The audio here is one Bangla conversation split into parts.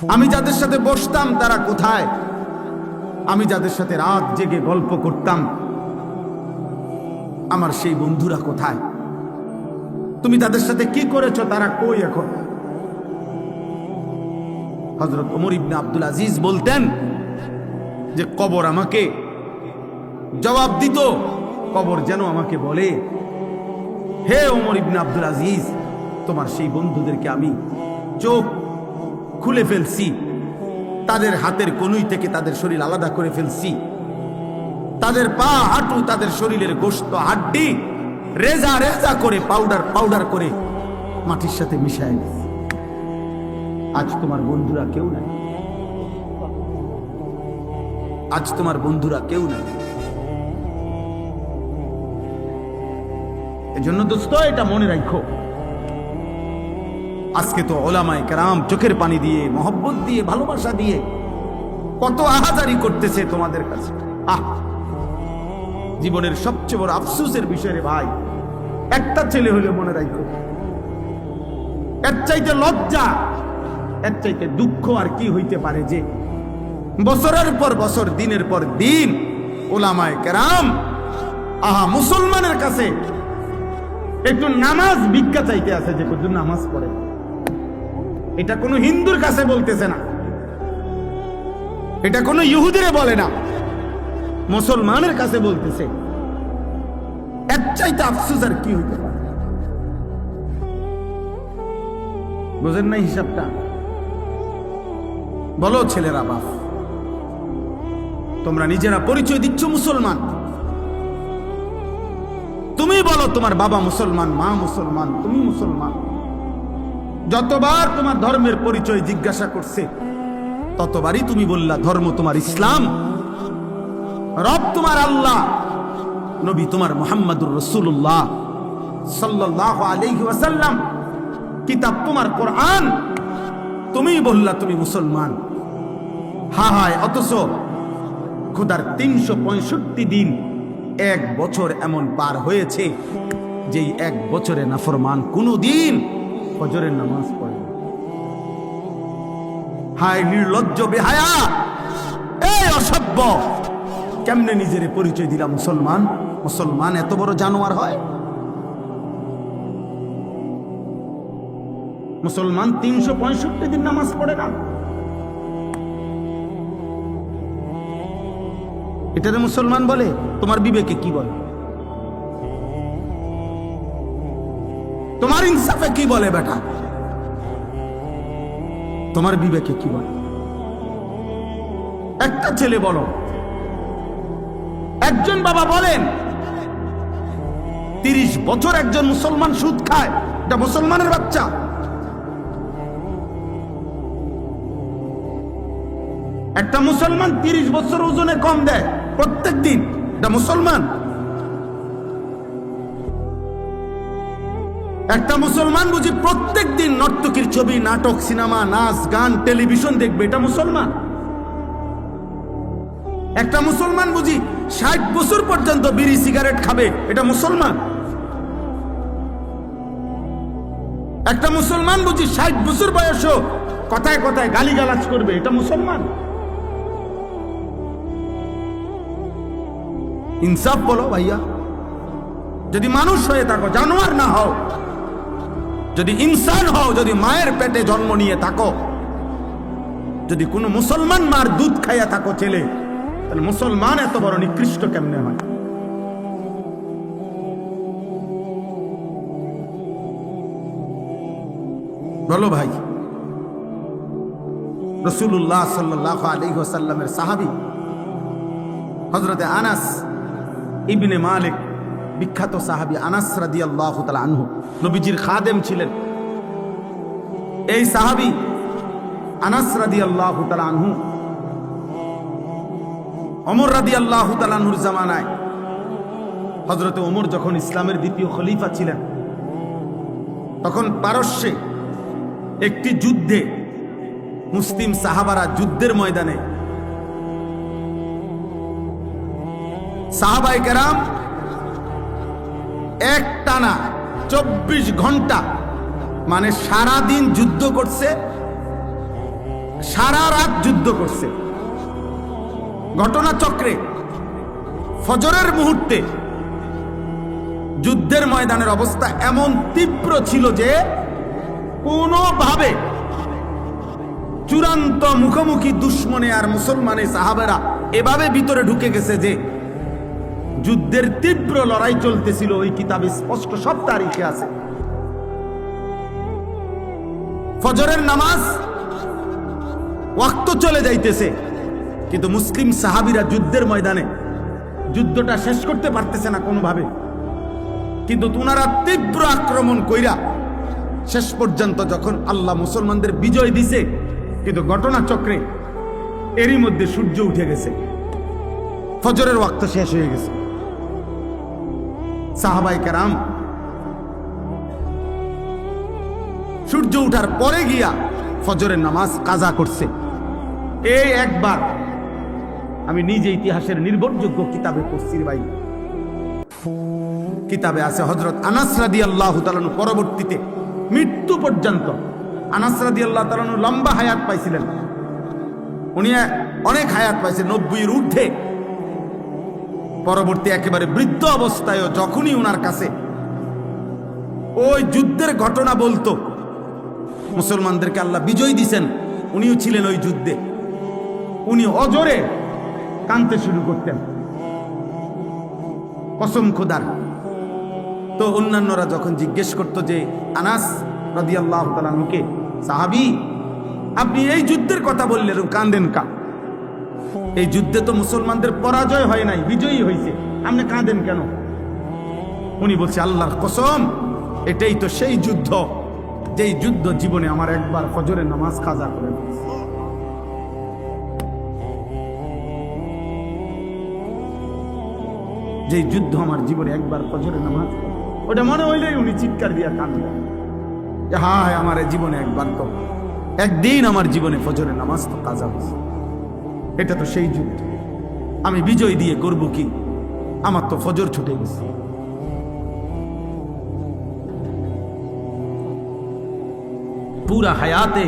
আমি যাদের সাথে বসতাম তারা কোথায়? আমি যাদের সাথে রাত জেগে গল্প করতাম আমার সেই বন্ধুরা কোথায়? তুমি তাদের সাথে কি করেছো? তারা কই এখন? হযরত ওমর ইবনে আব্দুল আজিজ বলতেন যে কবর আমাকে জবাব দিত, কবর যেন আমাকে বলে, হে ওমর ইবনে আব্দুল আজিজ, তোমার সেই বন্ধুদেরকে আমি চোখ খুলে ফেলছি, তাদের হাতের কনুই থেকে তাদের শরীর আলাদা করে ফেলছি, তাদের পা হাঁটু তাদের শরীরের গোশত হাড্ডি রেজা রেজা করে পাউডার করে মাটির সাথে মিশায় দিছি। আজ তোমার বন্ধুরা কেউ নাই, আজ তোমার বন্ধুরা কেউ নাই। এজন্য দোস্ত এটা মনে রাখো, আজকে তো ওলামায়ে কেরাম চোখের পানি দিয়ে, মহব্বত দিয়ে, ভালোবাসা দিয়ে কত আহাজারি করতেছে তোমাদের কাছে। জীবনের সবচেয়ে বড় আফসোসের বিষয় রে ভাই, একটা ছেলে হলে মনে রাখো, এর চাইতে লজ্জা, এর চাইতে দুঃখ আর কি হইতে পারে যে বছরের পর বছর, দিনের পর দিন ওলামায়ে কেরাম মুসলমানের কাছে একটু নামাজ ভিক্ষা চাইতে আছে, যে কত নামাজ পড়ে। এটা কোনো হিন্দুর কাছে বলতেছে না, এটা কোনো ইহুদিরে বলে না, মুসলমানের কাছে বলতেছে। এর চাইতে আফসোস আর কি হইতে পারে? বুঝেন না হিসাবটা? বলো ছেলেরা, বাপ তোমরা নিজেরা পরিচয় দিচ্ছ মুসলমান, তুমি বলো তোমার বাবা মুসলমান, মা মুসলমান, তুমি মুসলমান। যতবার তোমার ধর্মের পরিচয় জিজ্ঞাসা করছে ততবারই তুমি বললা ধর্ম তোমার ইসলাম, রব তোমার আল্লাহ, নবী তোমার মুহাম্মদুর রাসূলুল্লাহ সাল্লাল্লাহু আলাইহি ওয়াসাল্লাম, কিতাব তোমার কোরআন, তুমি বললা তুমি মুসলমান। হায়, অথচ খোদার 365 দিন, এক বছর এমন পার হয়েছে যেই এক বছরে নাফরমান কোনদিন ফজরের নামাজ পড়ে। হায় নির্লজ্জ, বেহায়া, এই অসভ্য, কেমনে নিজের পরিচয় দিলা মুসলমান? মুসলমান এত বড় জানোয়ার হয়? মুসলমান 365 দিন নামাজ পড়ে না, এটারে মুসলমান বলে? তোমার বিবেকে কি বলে? তোমার ইনসাফে কি বলে বেটা? তোমার বিবেকে কি বলে? একটা ছেলে বলো, একজন বাবা বলেন 30 বছর একজন মুসলমান সুদ খায়, এটা মুসলমানের বাচ্চা? একটা মুসলমান 30 বছর ওজনে কম দেয় প্রত্যেক দিন, এটা মুসলমান? একটা মুসলমান বুঝি প্রত্যেক দিন নর্তকীর ছবি, নাটক, সিনেমা, নাচ, গান, টেলিভিশন দেখবে, এটা মুসলমান? একটা মুসলমান বুঝি 60 বছর পর্যন্ত বিড়ি সিগারেট খাবে, এটা মুসলমান? একটা মুসলমান বুঝি 60 বছর বয়সও কথায় কথায় গালিগালাজ করবে, এটা মুসলমান? ইনসাফ বলো ভাইয়া, যদি মানুষ হয়ে থাকো, জানোয়ার না হও, যদি ইনসান হও, যদি মায়ের পেটে জন্ম নিয়ে থাকো, যদি কোনো মুসলমান মার দুধ খাইয়া থাকো ছেলে, তাহলে মুসলমান এত বড় নিকৃষ্ট কেমনে হয়? বলো ভাই। রাসূলুল্লাহ সাল্লাল্লাহু আলাইহি ওয়াসাল্লামের সাহাবী হযরতে আনাস ইবনে মালিক, বিখ্যাত সাহাবী আনাস রাদিয়াল্লাহু তাআলা আনহু, নবীজির খাদেম ছিলেন। এই সাহাবী আনাস রাদিয়াল্লাহু তাআলা আনহু ওমর রাদিয়াল্লাহু তাআলা আনহুর জামানায়, হযরতে ওমর যখন ইসলামের দ্বিতীয় খলিফা ছিলেন, তখন পারস্যে একটি যুদ্ধে মুসলিম সাহাবারা যুদ্ধের ময়দানে সাহাবায়ে কেরাম একটানা 24 ঘন্টা, মানে সারা দিন যুদ্ধ করছে, সারা রাত যুদ্ধ করছে। ঘটনাচক্রে ফজরের মুহূর্তে যুদ্ধের ময়দানের অবস্থা এমন তীব্র ছিল যে কোনোভাবে চূড়ান্ত মুখোমুখি দুশ্মনে আর মুসলমানে সাহাবেরা এভাবে ভিতরে ঢুকে গেছে যে যুদ্ধের তীব্র লড়াই চলতেছিল। ওই কিতাবে স্পষ্ট সব তারিখে আছে। ফজরের নামাজ ওয়াক্ত চলে যাইতেছে, কিন্তু মুসলিম সাহাবীরা যুদ্ধের ময়দানে যুদ্ধটা শেষ করতে পারতেছে না কোনোভাবে। কিন্তু উনারা তীব্র আক্রমণ কইরা শেষ পর্যন্ত যখন আল্লাহ মুসলমানদের বিজয় দিছে, কিন্তু ঘটনাচক্রে এরই মধ্যে সূর্য উঠে গেছে, ফজরের ওয়াক্ত শেষ হয়ে গেছে। সাহাবায়ে কেরাম সূর্য উঠার পরে গিয়া ফজরের নামাজ কাজা করছে। এই একবার আমি নিজে ইতিহাসের নির্ভরযোগ্য কিতাবে পড়ছি ভাই। কিতাবে আছে হযরত আনাস রাদিয়াল্লাহু তাআলা পরবর্তীতে মৃত্যু পর্যন্ত, আনাস রাদিয়াল্লাহু তাআলা লম্বা হায়াত পাইছিলেন। উনি অনেক হায়াত পাইছেন, 90-এর ঊর্ধ্বে। পরবর্তী একেবারে বৃদ্ধ অবস্থায়ও যখনই উনার কাছে ওই যুদ্ধের ঘটনা বলতো, মুসলমানদেরকে আল্লাহ বিজয় দিছেন, উনিও ছিলেন ওই যুদ্ধে, উনি অজরে কাঁদতে শুরু করতেন, কসম খোদার। তো অন্যান্যরা যখন জিজ্ঞেস করতো যে আনাস রাদিয়াল্লাহু তাআলা আনহুকে, সাহাবী আপনি এই যুদ্ধের কথা বললেন, কাঁদেন কা? এই যুদ্ধে তো মুসলমানদের পরাজয় হয় নাই, বিজয়ী হয়েছে, আপনি কাঁদেন কেন? উনি বলছে আল্লাহর কসম, এটাই তো সেই যুদ্ধ যেই যুদ্ধ জীবনে আমার একবার ফজরের নামাজ কাজা করে দিয়েছে। যেই যুদ্ধ আমার জীবনে একবার ফজরের নামাজ, ওটা মনে হইলেই উনি চিৎকার দিয়া কাঁদলেন যে হায় আমার জীবনে একবার তো, একদিন আমার জীবনে ফজরের নামাজ তো কাজা হয়েছে। এটা তো সেই যুদ্ধ, আমি বিজয় দিয়ে করব কি? আমার তো ফজর ছুটে গেছে। পুরা হায়াতে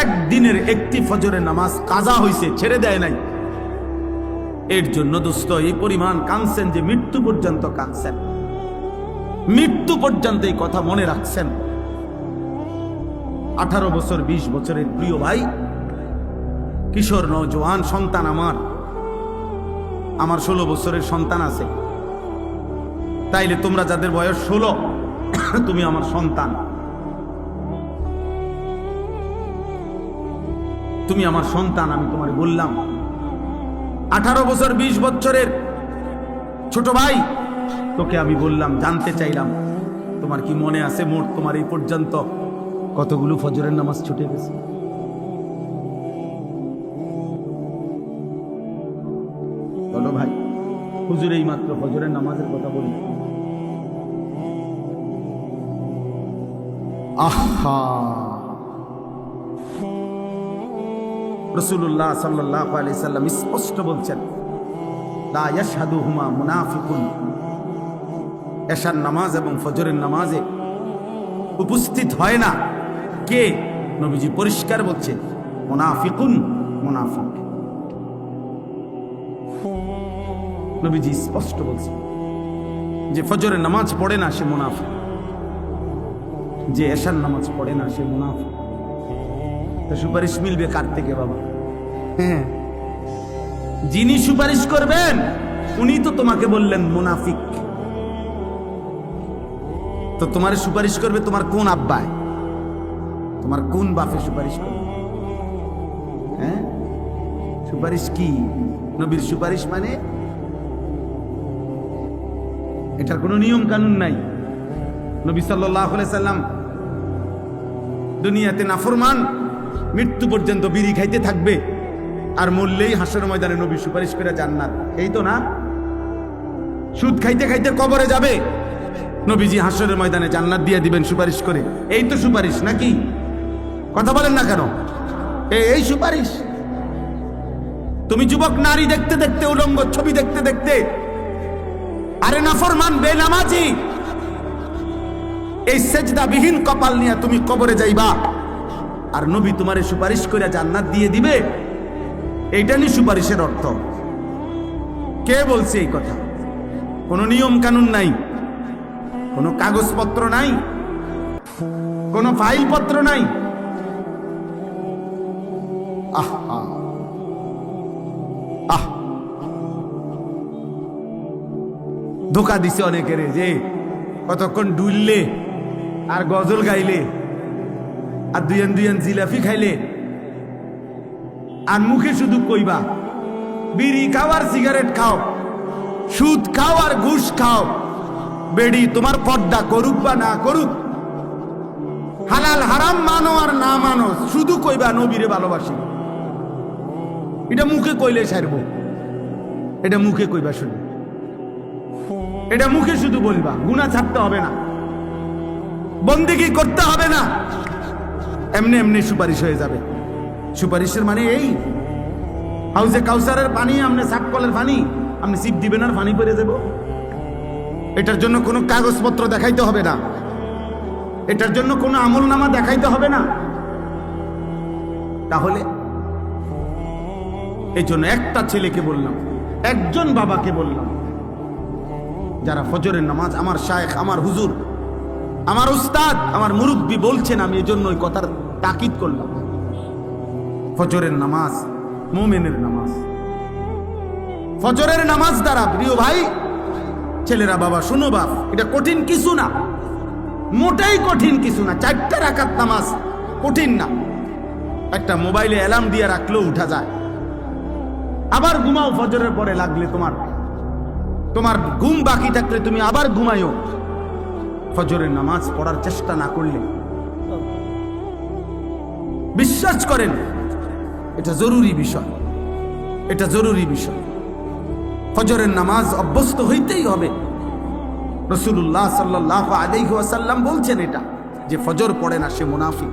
একদিনের একটি ফজরের নামাজ কাজা হয়েছে, ছেড়ে দেয় নাই। এর জন্য দোস্ত এই পরিমাণ কাঁদছেন যে মৃত্যু পর্যন্ত কাঁদছেন, মৃত্যু পর্যন্ত এই কথা মনে রাখছেন। 18 বছর 20 বছরের প্রিয় ভাই, কিশোর নওজোয়ান সন্তান আমার 16 বছরের সন্তান আছে। তাইলে তোমরা যাদের বয়স 16, তুমি আমার সন্তান, তুমি আমার সন্তান। আমি তোমার বললাম 18 বছর 20 বছরের ছোট ভাই, তোকে আমি বললাম, জানতে চাইলাম তোমার কি মনে আছে মোট তোমার এই পর্যন্ত কতগুলো ফজরের নামাজ ছুটে গেছে? বলো ভাই, হুজুর এই মাত্র ফজরের নামাজের কথা বলি। আহা, রাসূলুল্লাহ সাল্লাল্লাহু আলাইহি সাল্লাম স্পষ্ট বলছেন, লা ইয়াশহাদুহুমা মুনাফিকুন। এশার নামাজ এবং ফজরের নামাজে উপস্থিত হয় না কে? নবীজি পরিষ্কার বলছে, মুনাফিকুন, মুনাফিক। নবীজি স্পষ্ট বলছে যে ফজরের নামাজ পড়ে না সে মুনাফিক, যে এশার নামাজ পড়ে না সে মুনাফিক। তো সুপারিশ মিলবে কার থেকে বাবা? হ্যাঁ, যিনি সুপারিশ করবেন উনি তো তোমাকে বললেন মুনাফিক। তো তোমার সুপারিশ করবে তোমার কোন আব্বায়, তোমার কোন বাপে সুপারিশ করবে? হ্যাঁ, সুপারিশ কি? নবীর সুপারিশ মানে এটার কোনো নিয়ম কানুন নাই। নবী সাল্লাল্লাহু আলাইহি সাল্লাম দুনিয়াতে নাফরমান মৃত্যু পর্যন্ত বিড়ি খাইতে থাকবে, আর মরলেই হাসরের ময়দানে নবী সুপারিশ করে জান্নাত, এই তো না? সুদ খাইতে খাইতে কবরে যাবে, নবীজি হাসরের ময়দানে জান্নাত দিয়ে দিবেন সুপারিশ করে, এই তো সুপারিশ নাকি? কথা বলেন না কেন? এই সুপারিশ। তুমি যুবক নারী দেখতে দেখতে, উলঙ্গ ছবি দেখতে দেখতে, আরে নাফরমান বেনামাজি এই সেজদাবিহীন কপাল নিয়ে তুমি কবরে যাইবা, আর নবী তোমারে সুপারিশ করে জান্নাত দিয়ে দিবে, এইটা নিয়ে সুপারিশের অর্থ। কে বলছে এই কথা? কোনো নিয়ম কানুন নাই, কোনো কাগজপত্র নাই, কোনো ফাইল পত্র নাই। আহ আহ ধোকা দিছে অনেকের, যে কতক্ষণ ডুললে আর গজল গাইলে আর দুইয়ান দুইয়ান জিলাপি খাইলে আর মুখে শুধু কইবা বিড়ি খাও আর সিগারেট খাও, সুদ খাও আর ঘুষ খাও, বেড়ি তোমার পর্দা করুক বা না করুক, হালাল হারাম মানো আর না মানো, শুধু কইবা নবীরে ভালোবাসি। এটা মুখে কইলে সারবো, এটা মুখে কইবা শুধু, এটা মুখে শুধু বলবা, গুনাহ ছাড়তে হবে না, বন্দেগী করতে হবে না, এমনি এমনি সুপারিশ হয়ে যাবে। সুপারিশের মানে এই হাউজে কাউসারের পানি, আপনি সাপ কলের পানি আপনি সিপ দিবেন আর পানি পরে যাব। এটার জন্য কোনো কাগজপত্র দেখাইতে হবে না, এটার জন্য কোনো আমলনামা দেখাইতে হবে না। তাহলে এই জন্য একটা ছেলেকে বললাম, একজন বাবাকে বললাম, যারা ফজরের নামাজ, আমার শায়েখ, আমার হুজুর, আমার উস্তাদ, আমার মুরব্বী বলছেন, আমি এই জন্য ওই কথার তাকিদ করলাম। ফজরের নামাজ মুমিনের নামাজ। ফজরের নামাজ দ্বারা, প্রিয় ভাই ছেলেরা, বাবা শোনো বাপ, এটা কঠিন কিছু না, মোটেই কঠিন কিছু না। 4টা রাকাত নামাজ কঠিন না, একটা মোবাইলে অ্যালার্ম দিয়ে রাখলেও উঠা যায়। আবার ঘুমাও, ফজরের পরে লাগলে তোমার ঘুম বাকি থাকলে তুমি আবার ঘুমাইও। ফজরের নামাজ পড়ার চেষ্টা না করলে, বিশ্বাস করেন এটা জরুরি বিষয়, এটা জরুরি বিষয়। ফজরের নামাজ অভ্যস্ত হইতেই হবে। রাসূলুল্লাহ সাল্লাল্লাহু আলাইহি ওয়াসাল্লাম বলছেন এটা, যে ফজর পড়ে না সে মুনাফিক।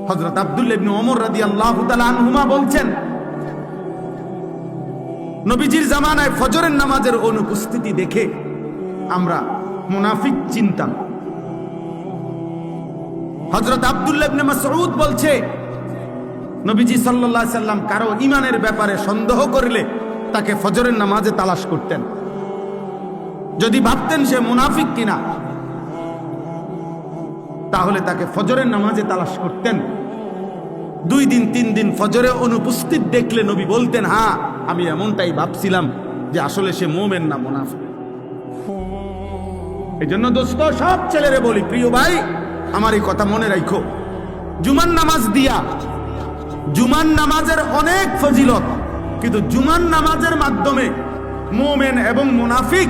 হযরত আব্দুল্লাহ ইবনে ওমর রাদিয়াল্লাহু তাআলা আনহুমা বলছেন, নবীজির জামানায় ফজরের নামাজের অনুপস্থিতি দেখে আমরা মুনাফিক চিনতাম। হযরত আব্দুল্লাহ ইবনে মাসউদ বলছে, নবীজি সাল্লাল্লাহু আলাইহি সাল্লাম কারো ঈমানের ব্যাপারে সন্দেহ করলে তাকে ফজরের নামাজে তালাশ করতেন। যদি ভাবতেন সে মুনাফিক কিনা, তাহলে তাকে ফজরের নামাজে তালাশ করতেন। 2 দিন 3 দিন ফজরে অনুপস্থিত দেখলে নবী বলতেন, হ্যাঁ আমি এমনটাই ভাবছিলাম যে আসলে সে মুমিন না মুনাফিক। এই জন্য দোস্ত, সব ছেলেরে বলি, প্রিয় ভাই আমার এই কথা মনে রাখো, জুমার নামাজ দিয়া, জুমার নামাজের অনেক ফজিলত, কিন্তু জুমার নামাজের মাধ্যমে মুমিন এবং মুনাফিক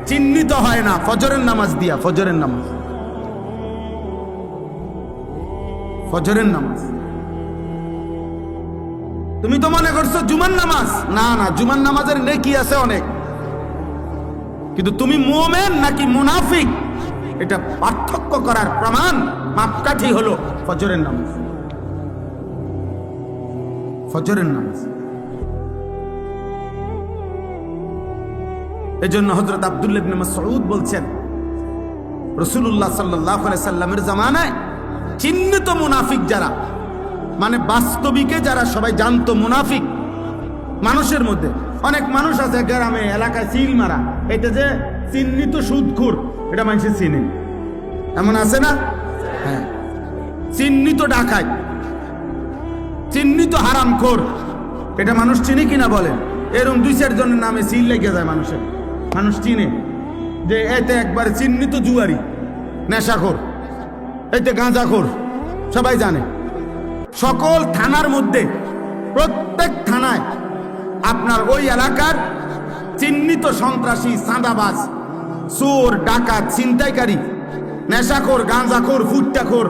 চিহ্নিত হয় না ফজরের নামাজ দিয়া। ফজরের নামাজ, ফজরের নামাজ তুমি তো মনে করছো জুমার নামাজ, না না, জুমার নামাজের নেকি আছে অনেক, কিন্তু তুমি মুমিন নাকি মুনাফিক এটা পার্থক্য করার প্রমাণ, মাপকাঠি হলো ফজরের নামাজ। ফজরের নামাজ। এজন্য হযরত আব্দুল্লাহ ইবনে মাসউদ বলছেন, রাসূলুল্লাহ সাল্লাল্লাহু আলাইহি সাল্লামের জামানায় চিহ্নিত মুনাফিক যারা, মানে বাস্তবিকে যারা সবাই জানতো মুনাফিক, মানুষের মধ্যে অনেক মানুষ আছে গ্রামে এলাকায় সিল মারা, এটা যে চিহ্নিত সুদখোর, এটা মানুষ চিনে, এমন আছে না? হ্যাঁ, চিহ্নিত ডাকাত, চিহ্নিত হারামখোর, এটা মানুষ চিনে কিনা বলেন? এরকম 2-4 জনের নামে সিল লেগে যায় মানুষের, মানুষ চিনে যে এতে একবার চিহ্নিত জুয়ারি, নেশাখোর, এতে গাঁজাখোর, সবাই জানে। সকল থানার মধ্যে, প্রত্যেক থানায় আপনার ওই এলাকার চিহ্নিত সন্ত্রাসী, চাঁদাবাজ, চোর, ডাকাত, ছিনতাইকারী, নেশাখোর, গাঁজাখোর, ফুট্টাখোর,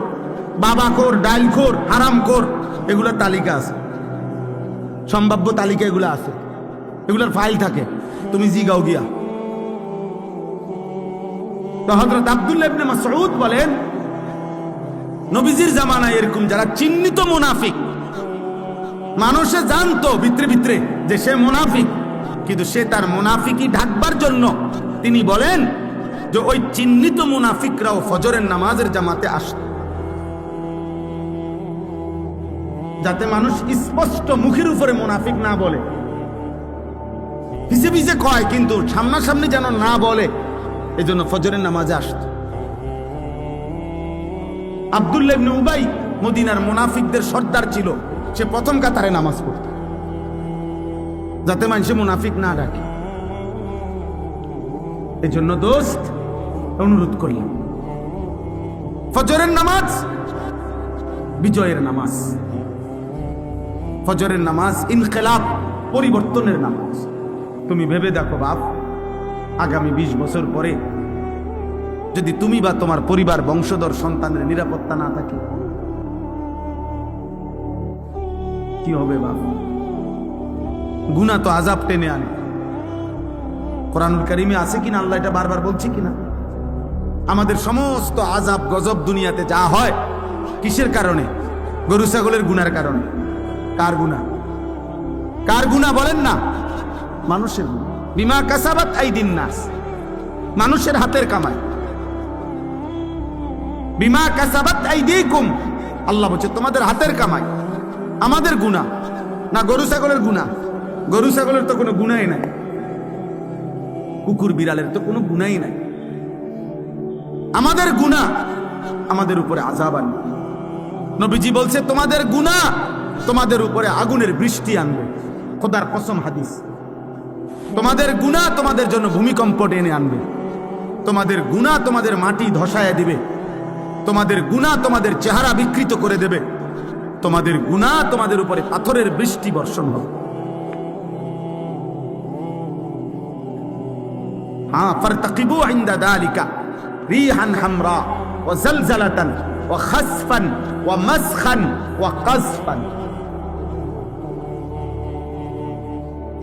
বাবাখোর, ডাইলখোর, হারামখোর, এগুলোর তালিকা আছে, সম্ভাব্য তালিকা এগুলো আছে, এগুলোর ফাইল থাকে, তুমি জিগাও গিয়া। তো হযরত আব্দুল্লাহ ইবনে মাসউদ বলেন, নবীজির জামানায় এরকম যারা চিহ্নিত মুনাফিক, মানুষে জানতো ভিতরে ভিতরে যে সে মুনাফিক, কিন্তু সে তার মুনাফিকি ঢাকবার জন্য তিনি বলেন যে ওই চিহ্নিত মুনাফিকরাও ফজরের নামাজের জামাতে আসত। যাতে মানুষ স্পষ্ট মুখের উপরে মুনাফিক না বলে, পিছে পিছে কয় কিন্তু সামনাসামনি যেন না বলে, এজন্য ফজরের নামাজে আসত। আব্দুল্লাহ ইবনে উবাই মদিনার মুনাফিকদের সর্দার ছিল, সে প্রথম কাতারে নামাজ পড়ত যাতে মানুষে মুনাফিক না ডাকে। এজন্য দোস্ত অনুরোধ করলাম, ফজরের নামাজ বিজয়ের নামাজ, ফজরের নামাজ ইনকিলাব, পরিবর্তনের নামাজ। তুমি ভেবে দেখো বাপ, আগামী 20 বছর পরে যদি তুমি বা তোমার পরিবার বংশধর সন্তানের নিরাপত্তা না থাকে কি হবে বাপ? গুনাহ তো আযাব টেনে আনে। কোরআনুল কারীমে আছে কিনা, আল্লাহ এটা বারবার বলছে কিনা, আমাদের সমস্ত আযাব গজব দুনিয়াতে যা হয় কিসের কারণে? গরু ছাগলের গুনার কারণে। কার গুনাহ? কার গুনাহ বলেন না? মানুষের গুনাহ। বিমা কাসাবাত আইদিন নাস, মানুষের হাতের কামাই। বিমা কাসাবাত আইদিকুম, আল্লাহ বলছে তোমাদের হাতের কামাই। আমাদের গুনাহ না গরু ছাগলের গুনাহ? গরু ছাগলের তো কোনো গুনাহই নাই, কুকুর বিড়ালের তো কোনো গুনাহই নাই। আমাদের গুনাহ আমাদের উপরে আযাব আনবে। নবীজি বলছে তোমাদের গুনাহ তোমাদের উপরে আগুনের বৃষ্টি আনবে। খোদার কসম, হাদিস। তোমাদের গুনাহ তোমাদের জন্য ভূমিকম্প টেনে আনবে। তোমাদের গুনাহ তোমাদের মাটি ধসায় দিবে। তোমাদের গুনাহ তোমাদের চেহারা বিকৃত করে দেবে। তোমাদের গুনাহ তোমাদের উপরে পাথরের বৃষ্টি বর্ষণ হবে। হ্যাঁ, ফারতাকিবু ইনদা যালিকা রিহান হামরা ওয়া জালজালাতান ওয়া খাসফান ওয়া মাসখান ওয়া কাযফান।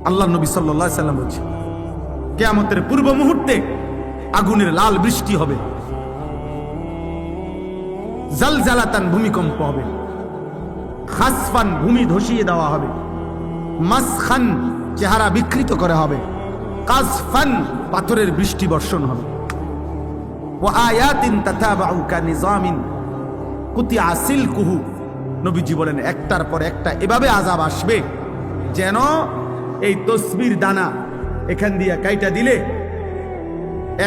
আল্লাহ নবী সাল্লাল্লাহু আলাইহি সাল্লাম বলেছেন কিয়ামতের পূর্ব মুহূর্তে আগুনের লাল বৃষ্টি হবে, জালজালাতান ভূমিকম্প হবে, খাসফান ভূমি ধসিয়ে দেওয়া হবে, মাসখান চেহারা বিকৃত করা হবে, কাযফান পাথরের বৃষ্টি বর্ষণ হবে। ওয়া আয়াতিন তাতাবাউ কানিজামিন কুতিয়া সিলকুহু। নবীজি বলেন একটার পর একটা এভাবে আযাব আসবে যেন এই তসবির দানা এখান দিয়ে কাইটা দিলে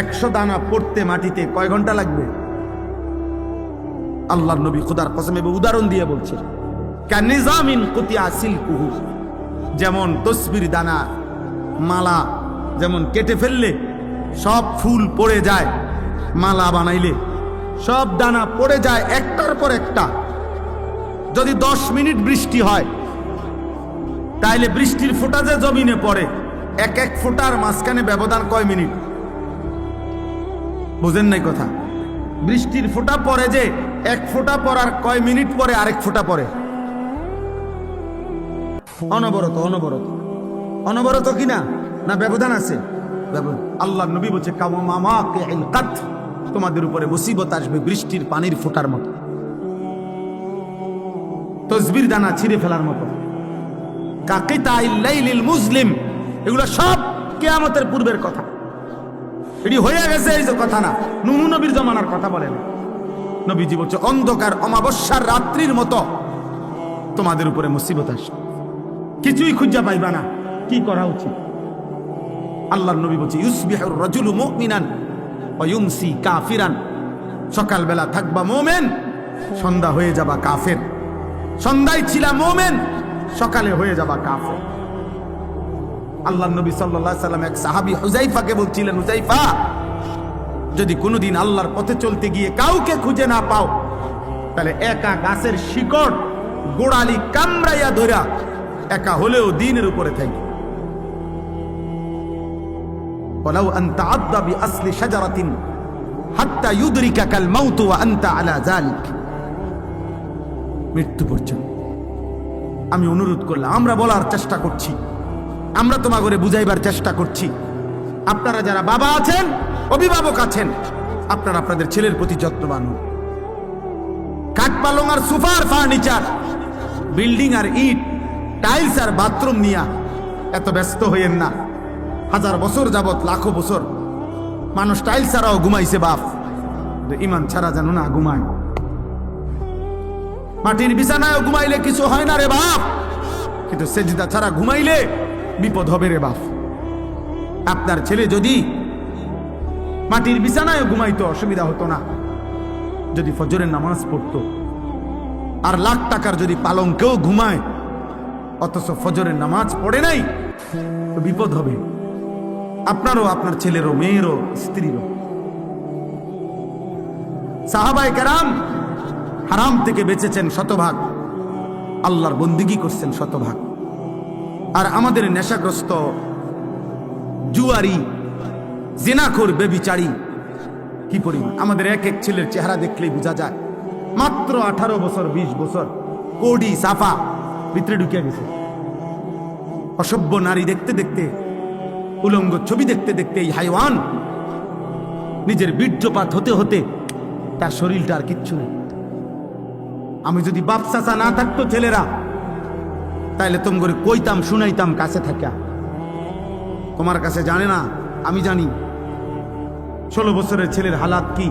100 দানা পড়তে মাটিতে কয় ঘন্টা লাগবে? আল্লাহর নবী খোদার কসম উদাহরণ দিয়ে বলছে কানিজামিন কুতিয়া সিলকুহু, যেমন তসবির দানা মালা যেমন কেটে ফেললে সব ফুল পড়ে যায়, মালা বানাইলে সব দানা পড়ে যায় একটার পর একটা। যদি 10 মিনিট বৃষ্টি হয় তাইলে বৃষ্টির ফোঁটা যে জমিনে পড়ে, এক এক ফোঁটার মাঝখানে ব্যবধান কয় মিনিট? বুঝেন নাই কথা? বৃষ্টির ফোঁটা পড়ে যে এক ফোঁটা পড়ার কয় মিনিট পরে আরেক ফোঁটা পড়ে? অনবরত অনবরত অনবরত কিনা? না ব্যবধান আছে? আল্লাহ নবী বলছে কাওমামাকিল কাত, তোমাদের উপরে মুসিবত আসবে বৃষ্টির পানির ফোঁটার মতো, তসবির দানা ছিঁড়ে ফেলার মতো। কাকিতাইল লাইলিল মুজলিম, এগুলো সব কিয়ামতের পূর্বের কথা। এটি হয়ে গেছে এই যে কথা না, নূহ নবীর জমানার কথা বলেন। নবীজি বলছে অন্ধকার অমাবস্যার রাত্রির মতো তোমাদের উপরে মুসিবত আসবে, কিছুই খুঁজে পাইবা না। কি করা উচিত? আল্লাহর নবী বলছে ইউসবিহুর রাজুলু মুমিনান ওয়া ইউমসি কাফিরান, সকালবেলা থাকবা মুমিন, সন্ধ্যা হয়ে যাবা কাফের। সন্ধ্যায় ছিলা মুমিন, সকালে হয়ে যাবা কাফের। আল্লাহর নবী সাল্লাল্লাহু আলাইহি সাল্লাম এক সাহাবী হুযাইফাকে বলছিলেন, হুযাইফা, যদি কোনোদিন আল্লাহর পথে চলতে গিয়ে কাউকে খুঁজে না পাও তাহলে একা গাছের শিকড় গোড়ালি কামড়াইয়া ধরা একা হলেও দ্বীনের উপরে থাকি। ওয়ালাউ আনতা আদা বিআসলি শাজারাতিন হাত্তা ইউদরিকাকাল মাউত ওয়া আনতা আলা যালিক। মৃত্যু পর্যন্ত আমি অনুরোধ করলাম, আমরা বলার চেষ্টা করছি, আমরা তোমাকে বুঝাইবার চেষ্টা করছি। আপনারা যারা বাবা আছেন, অভিভাবক আছেন, আপনারা আপনাদের ছেলের প্রতি যত্নবান হন। কাঠ পালং আর সোফার ফার্নিচার, বিল্ডিং আর ইট, টাইলস আর বাথরুম নিয়া এত ব্যস্ত হইয়েন না। 1000 বছর যাবত, লাখো বছর মানুষ টাইলস ছাড়াও ঘুমাইছে বাপ, ইমান ছাড়া যেন না ঘুমায়। মাটির বিছানায় ঘুমাইলে কিছু হয় না রে বাপ, কিন্তু সেজদা ছাড়া ঘুমাইলে বিপদ হবে রে বাপ। আপনার ছেলে যদি মাটির বিছানায় ঘুমাইতো অসুবিধা হতো না, যদি ফজরের নামাজ পড়তো। আর লাখ টাকার যদি পালঙ্কেও ঘুমায় অথচ ফজরের নামাজ পড়ে নাই, তো বিপদ হবে আপনারও, আপনার ছেলেরও, মেয়েরও, স্ত্রীরও। সাহাবায়ে কেরাম হারাম থেকে বেঁচেছেন শতভাগ, আল্লাহর বন্দিগি করছেন শতভাগ। আর আমাদের নেশাগ্রস্ত জুয়ারি, জিনাখোর, বেবিচারী কি পরিমাণ! আমাদের এক এক ছেলের চেহারা দেখলেই বোঝা যায় মাত্র 18 বছর 20 বছর, কোডি সাফা ভিতরে ঢুকে গেছে। অসভ্য নারী দেখতে দেখতে, উলঙ্গ ছবি দেখতে দেখতে এই হাইওয়ান নিজের বীর্যপাত হতে হতে তার শরীরটা আর কিচ্ছু নেই। আমি যদি বাপ চাচা না থাকতো ছেলেরা, তাইলে তোম করে কইতাম, শুনাইতাম কাছে থাকা। তোমার কাছে জানে না, আমি জানি। 16 বছরের ছেলের হালাত কি,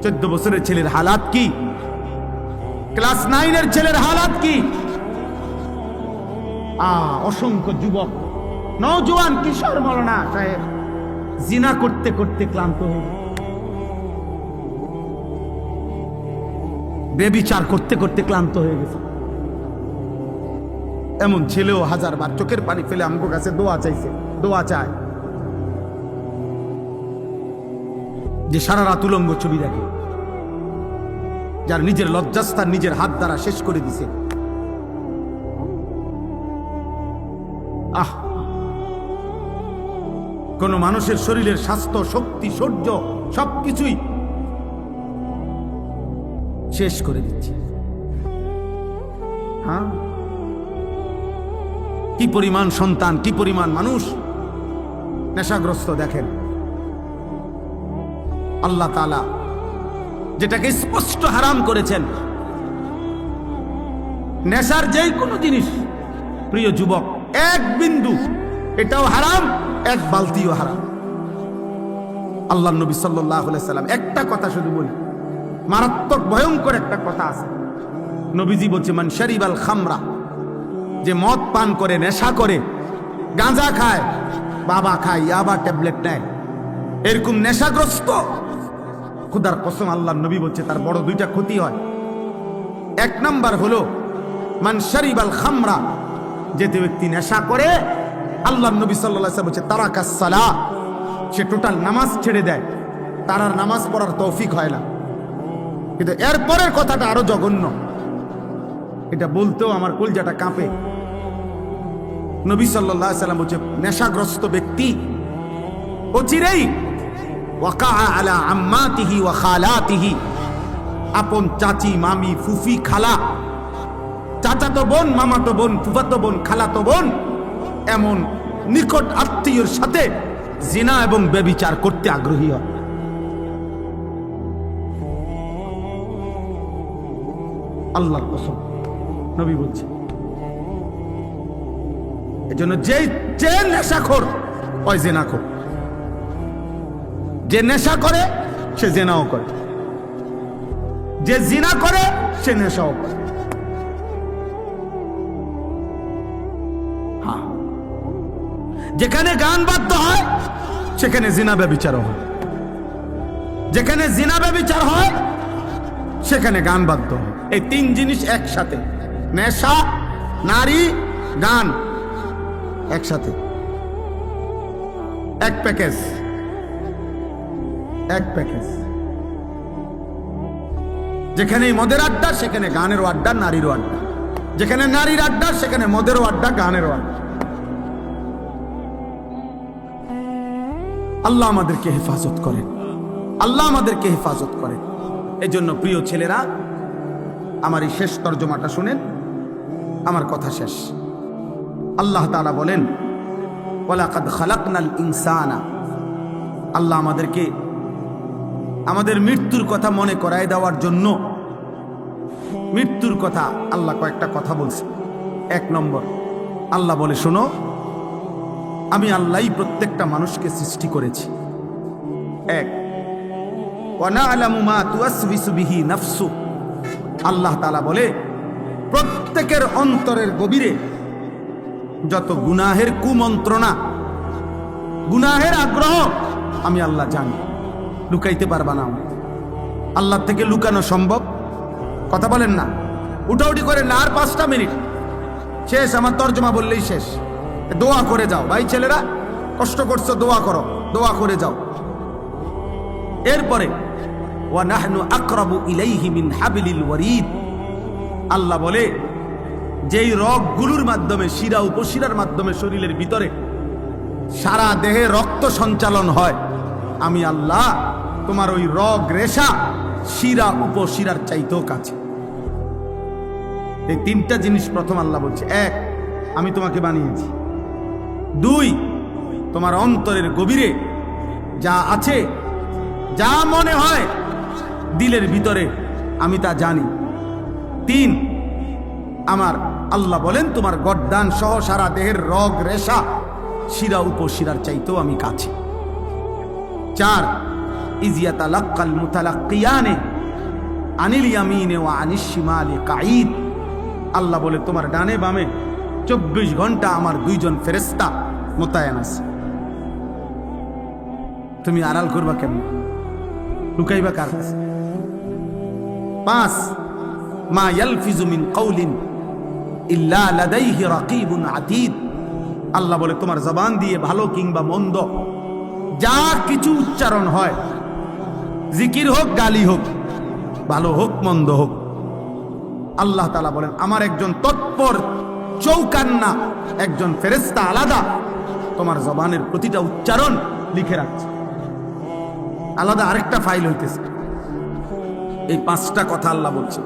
14 বছরের ছেলের হালাত কি, ক্লাস 9-এর ছেলের হালাত কি। অসংখ্য যুবক, নওজোয়ান, কিশোর মৌলানা সাহেব জিনা করতে করতে ক্লান্ত হয়ে, বেবিচার করতে করতে ক্লান্ত হয়ে গেছে। এমন ছেলেও হাজারবার চোখের পানি ফেলে আমগো কাছে দোয়া চাইছে, দোয়া চায়, যে সারা রাত উলঙ্গ ছবি দেখে, যার নিজের লজ্জাস্থান নিজের হাত দ্বারা শেষ করে দিছে। কোন মানুষের শরীরের স্বাস্থ্য, শক্তি, শৌর্য সবকিছুই শেষ করে দিচ্ছে। হ্যাঁ, কি পরিমাণ সন্তান, কি পরিমাণ মানুষ নেশাগ্রস্ত দেখেন। আল্লাহ তাআলা যেটাকে স্পষ্ট হারাম করেছেন, নেশার যেই কোনো জিনিস, প্রিয় যুবক, এক বিন্দু এটাও হারাম, এক বালতিও হারাম। আল্লাহ নবী সাল্লাল্লাহু আলাইহি সাল্লাম একটা কথা শুধু বলি, মারাত্মক ভয়ঙ্কর একটা কথা আছে। নবীজি বলছে, মান শারিবাল খামরা, যে মদ পান করে, নেশা করে, গাঁজা খায়, বাবা খায়, ইয়াবা ট্যাবলেট নেয়, এরকম নেশাগ্রস্ত, খুদার কসম আল্লাহ নবী বলছে তার বড় 2টা ক্ষতি হয়। 1 নাম্বার হলো মান শারিবাল খামরা, যে ব্যক্তি নেশা করে, আল্লাহ নবী সাল্লাল্লাহু আলাইহি ওয়াসাল্লাম বলছে তারাকাস সালাহ, সে টোটাল নামাজ ছেড়ে দেয়, তার আর নামাজ পড়ার তৌফিক হয় না। কিন্তু এরপরের কথাটা আরো জঘন্য, এটা বলতেও আমার কলজাটা কাঁপে। নবী সাল্লাল্লাহু আলাইহি ওয়াসাল্লাম বলছে নেশাগ্রস্ত ব্যক্তি অচিরেই ওয়াকা আলা আম্মাতিহি ওয়া খালাতিহি, আপন চাচি, মামি, ফুফি, খালা, চাচাতো বোন, মামাতো বোন, ফুফাতো বোন, খালাতো বোন, এমন নিকট আত্মীয়ের সাথে জিনা এবং ব্যভিচার করতে আগ্রহী হয়। আল্লাহর কসম নবী বলছে। এজন্য যে নেশাখোর ওই জিনাখোর, যে নেশা করে সে জিনাও করে, যে জিনা করে সে নেশাও করে। যেখানে গান বাদ্য হয় সেখানে জিনা ব্যভিচার হয়, যেখানে জিনা ব্যভিচার হয় সেখানে গান বাদ্য হয়। এই 3 জিনিস একসাথে, নেশা, নারী, গান একসাথে, এক প্যাকেজ, এক প্যাকেজ। যেখানে মদের আড্ডা সেখানে গানেরও আড্ডা, নারীরও আড্ডা, যেখানে নারীর আড্ডা সেখানে মদেরও আড্ডা, গানেরও আড্ডা। আল্লাহ আমাদেরকে হেফাজত করেন, আল্লাহ আমাদেরকে হেফাজত করেন। এই জন্য প্রিয় ছেলেরা, আমার এই শেষ তর্জমাটা শুনেন, আমার কথা শেষ। আল্লাহ তাআলা বলেন, ওয়ালাকাদ খালাকনাল ইনসানা, আল্লাহ আমাদেরকে আমাদের মৃত্যুর কথা মনে করায় দেওয়ার জন্য, মৃত্যুর কথা আল্লাহ কয়েকটা কথা বলছে। 1 নম্বর, আল্লাহ বলে, শোনো, আমি আল্লাহই প্রত্যেকটা মানুষকে সৃষ্টি করেছি। 1, ওয়া না'লামু মা তুওয়াসবিসু বিহি নাফসু, আল্লাহ তাআলা বলে প্রত্যেকের অন্তরের গভীরে যত গুনাহের কুমন্ত্রণা, গুনাহের আগ্রহ আমি আল্লাহ জানি। লুকাইতে পারবা না। আল্লাহ থেকে লুকানো সম্ভব? কথা বলেন না, উঠাউঠি করে না। আর 5টা মিনিট শেষ, আমার তর্জমা বললেই শেষ। দোয়া করে যাও ভাই, ছেলেরা কষ্ট করছো, দোয়া করো, দোয়া করে যাও। এরপরে ওয়া নাহনু আকরাবু ইলাইহি মিন হাবলিল ওয়ারিদ, আল্লাহ বলে যেই রগগুলোর মাধ্যমে, শিরা উপশিরার মাধ্যমে শরীরের ভিতরে সারা দেহে রক্ত সঞ্চালন হয়, আমি আল্লাহ তোমার ওই রগ রেশা শিরা উপশিরার চাইতেও কাছে। এই 3টা জিনিস প্রথম আল্লাহ বলছে। 1, আমি তোমাকে বানিয়েছি। 2, তোমার অন্তরের গভীরে যা আছে, যা মনে হয় দিলের ভিতরে, আমি তা জানি। 3, আমার আল্লাহ বলেন তোমার গর্দান সহ সারা দেহের রগ রেশা শিরা উপশিরার চাইতেও আমি কাছে। 4, ইজিয়াতালাক্কাল মুতালাক্কিয়ানে আনিল ইয়ামিনে ওয়া আনিশ শিমালি কাঈদ, আল্লাহ বলে তোমার ডানে বামে 24 ঘন্টা আমার 2 জন ফেরেশতা মোতায়েন আছে। তুমি আড়াল করবা কেমন? লুকাইবা কার কাছে? 5, মা ইয়ালফিজু মিন কাউলিন ইল্লা লাদাইহি রাকিবুন আতীদ, আল্লাহ বলে তোমার জবান দিয়ে ভালো কিংবা মন্দ যা কিছু উচ্চারণ হয়, জিকির হোক, গালি হোক, ভালো হোক মন্দ হোক, আল্লাহ তাআলা বলেন আমার একজন তৎপর চৌকান্না একজন ফেরেশতা আলাদা তোমার জবানের প্রতিটা উচ্চারণ লিখে রাখছে। আলাদা আরেকটা ফাইল হইতেছে। এই 5টা কথা আল্লাহ বলছে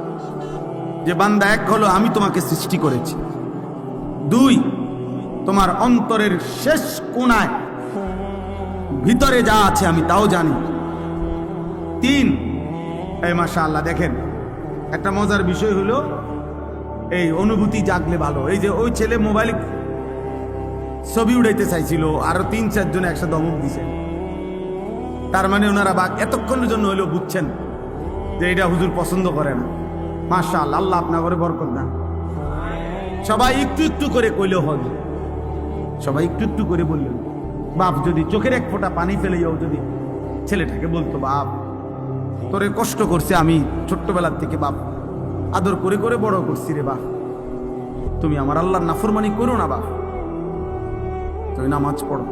যে বান্দা, 1 হলো আমি তোমাকে সৃষ্টি করেছি। 2, তোমার অন্তরের শেষ কোণায় ভিতরে যা আছে আমি তাও জানি। 3, এই মাশাআল্লাহ দেখেন একটা মজার বিষয় হলো এই অনুভূতি জাগলে ভালো। এই যে ওই ছেলে মোবাইল ছবি উড়াইতে চাইছিল, আরো 3-4 জন একসাথে ধমক দিছে। তার মানে ওনারা এতক্ষণের জন্য হইলেও বুঝছেন যে এটা হুজুর পছন্দ করে না। মাশাআল্লাহ, আল্লাহ আপনার ঘরে বরকত দান। সবাই একটু একটু করে কইলেও হবে, সবাই একটু একটু করে বললেন। বাপ যদি চোখের 1 ফোঁটা পানি ফেলেও যদি ছেলেটাকে বলতো, বাপ তোরে কষ্ট করছে আমি ছোট্টবেলার থেকে, বাপ আদর করে করে বড় করছি রে বাপ, তুমি আমার আল্লাহর নাফরমানি করো না বাপ, তুমি নামাজ পড়ো।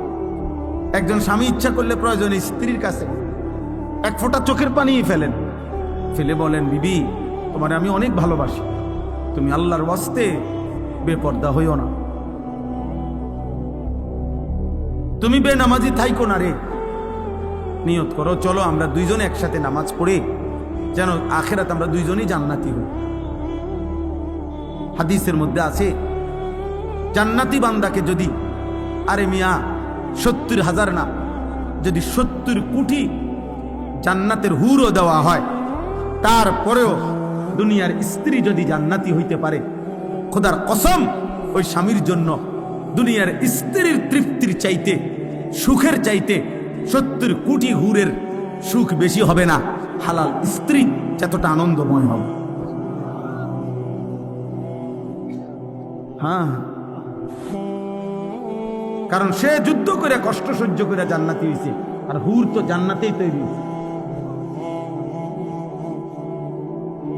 একজন স্বামী ইচ্ছা করলে প্রয়োজনে স্ত্রীর কাছে 1 ফোঁটা চোখের পানি ফেলেন, ফেলে বলেন, বিবি তোমার আমি অনেক ভালোবাসি, তুমি আল্লাহর ওয়াস্তে বেপর্দা হইও না, তুমি বেনামাজি থাইকো না রে। নিয়ত করো, চলো আমরা 2 জন একসাথে নামাজ পড়ে যেন আখিরাত আমরা 2 জনই জান্নাতি হই। হাদিসের মধ্যে আছে জান্নাতি বান্দাকে যদি, আরে মিয়া 70,000 না, যদি 70 কোটি জান্নাতের হুরও দেওয়া হয়, তারপরেও দুনিয়ার স্ত্রী যদি জান্নাতি হইতে পারে, খোদার কসম ওই স্বামীর জন্য দুনিয়ার স্ত্রীর তৃপ্তির চাইতে, সুখের চাইতে 70 কোটি হুরের সুখ বেশি হবে না। হালাল স্ত্রী যতটা আনন্দময় হবে। হ্যাঁ, কারণ সে যুদ্ধ করে কষ্ট সহ্য করে জান্নাতি হয়েছে, আর হুর তো জান্নাতেই তৈরি হয়েছে।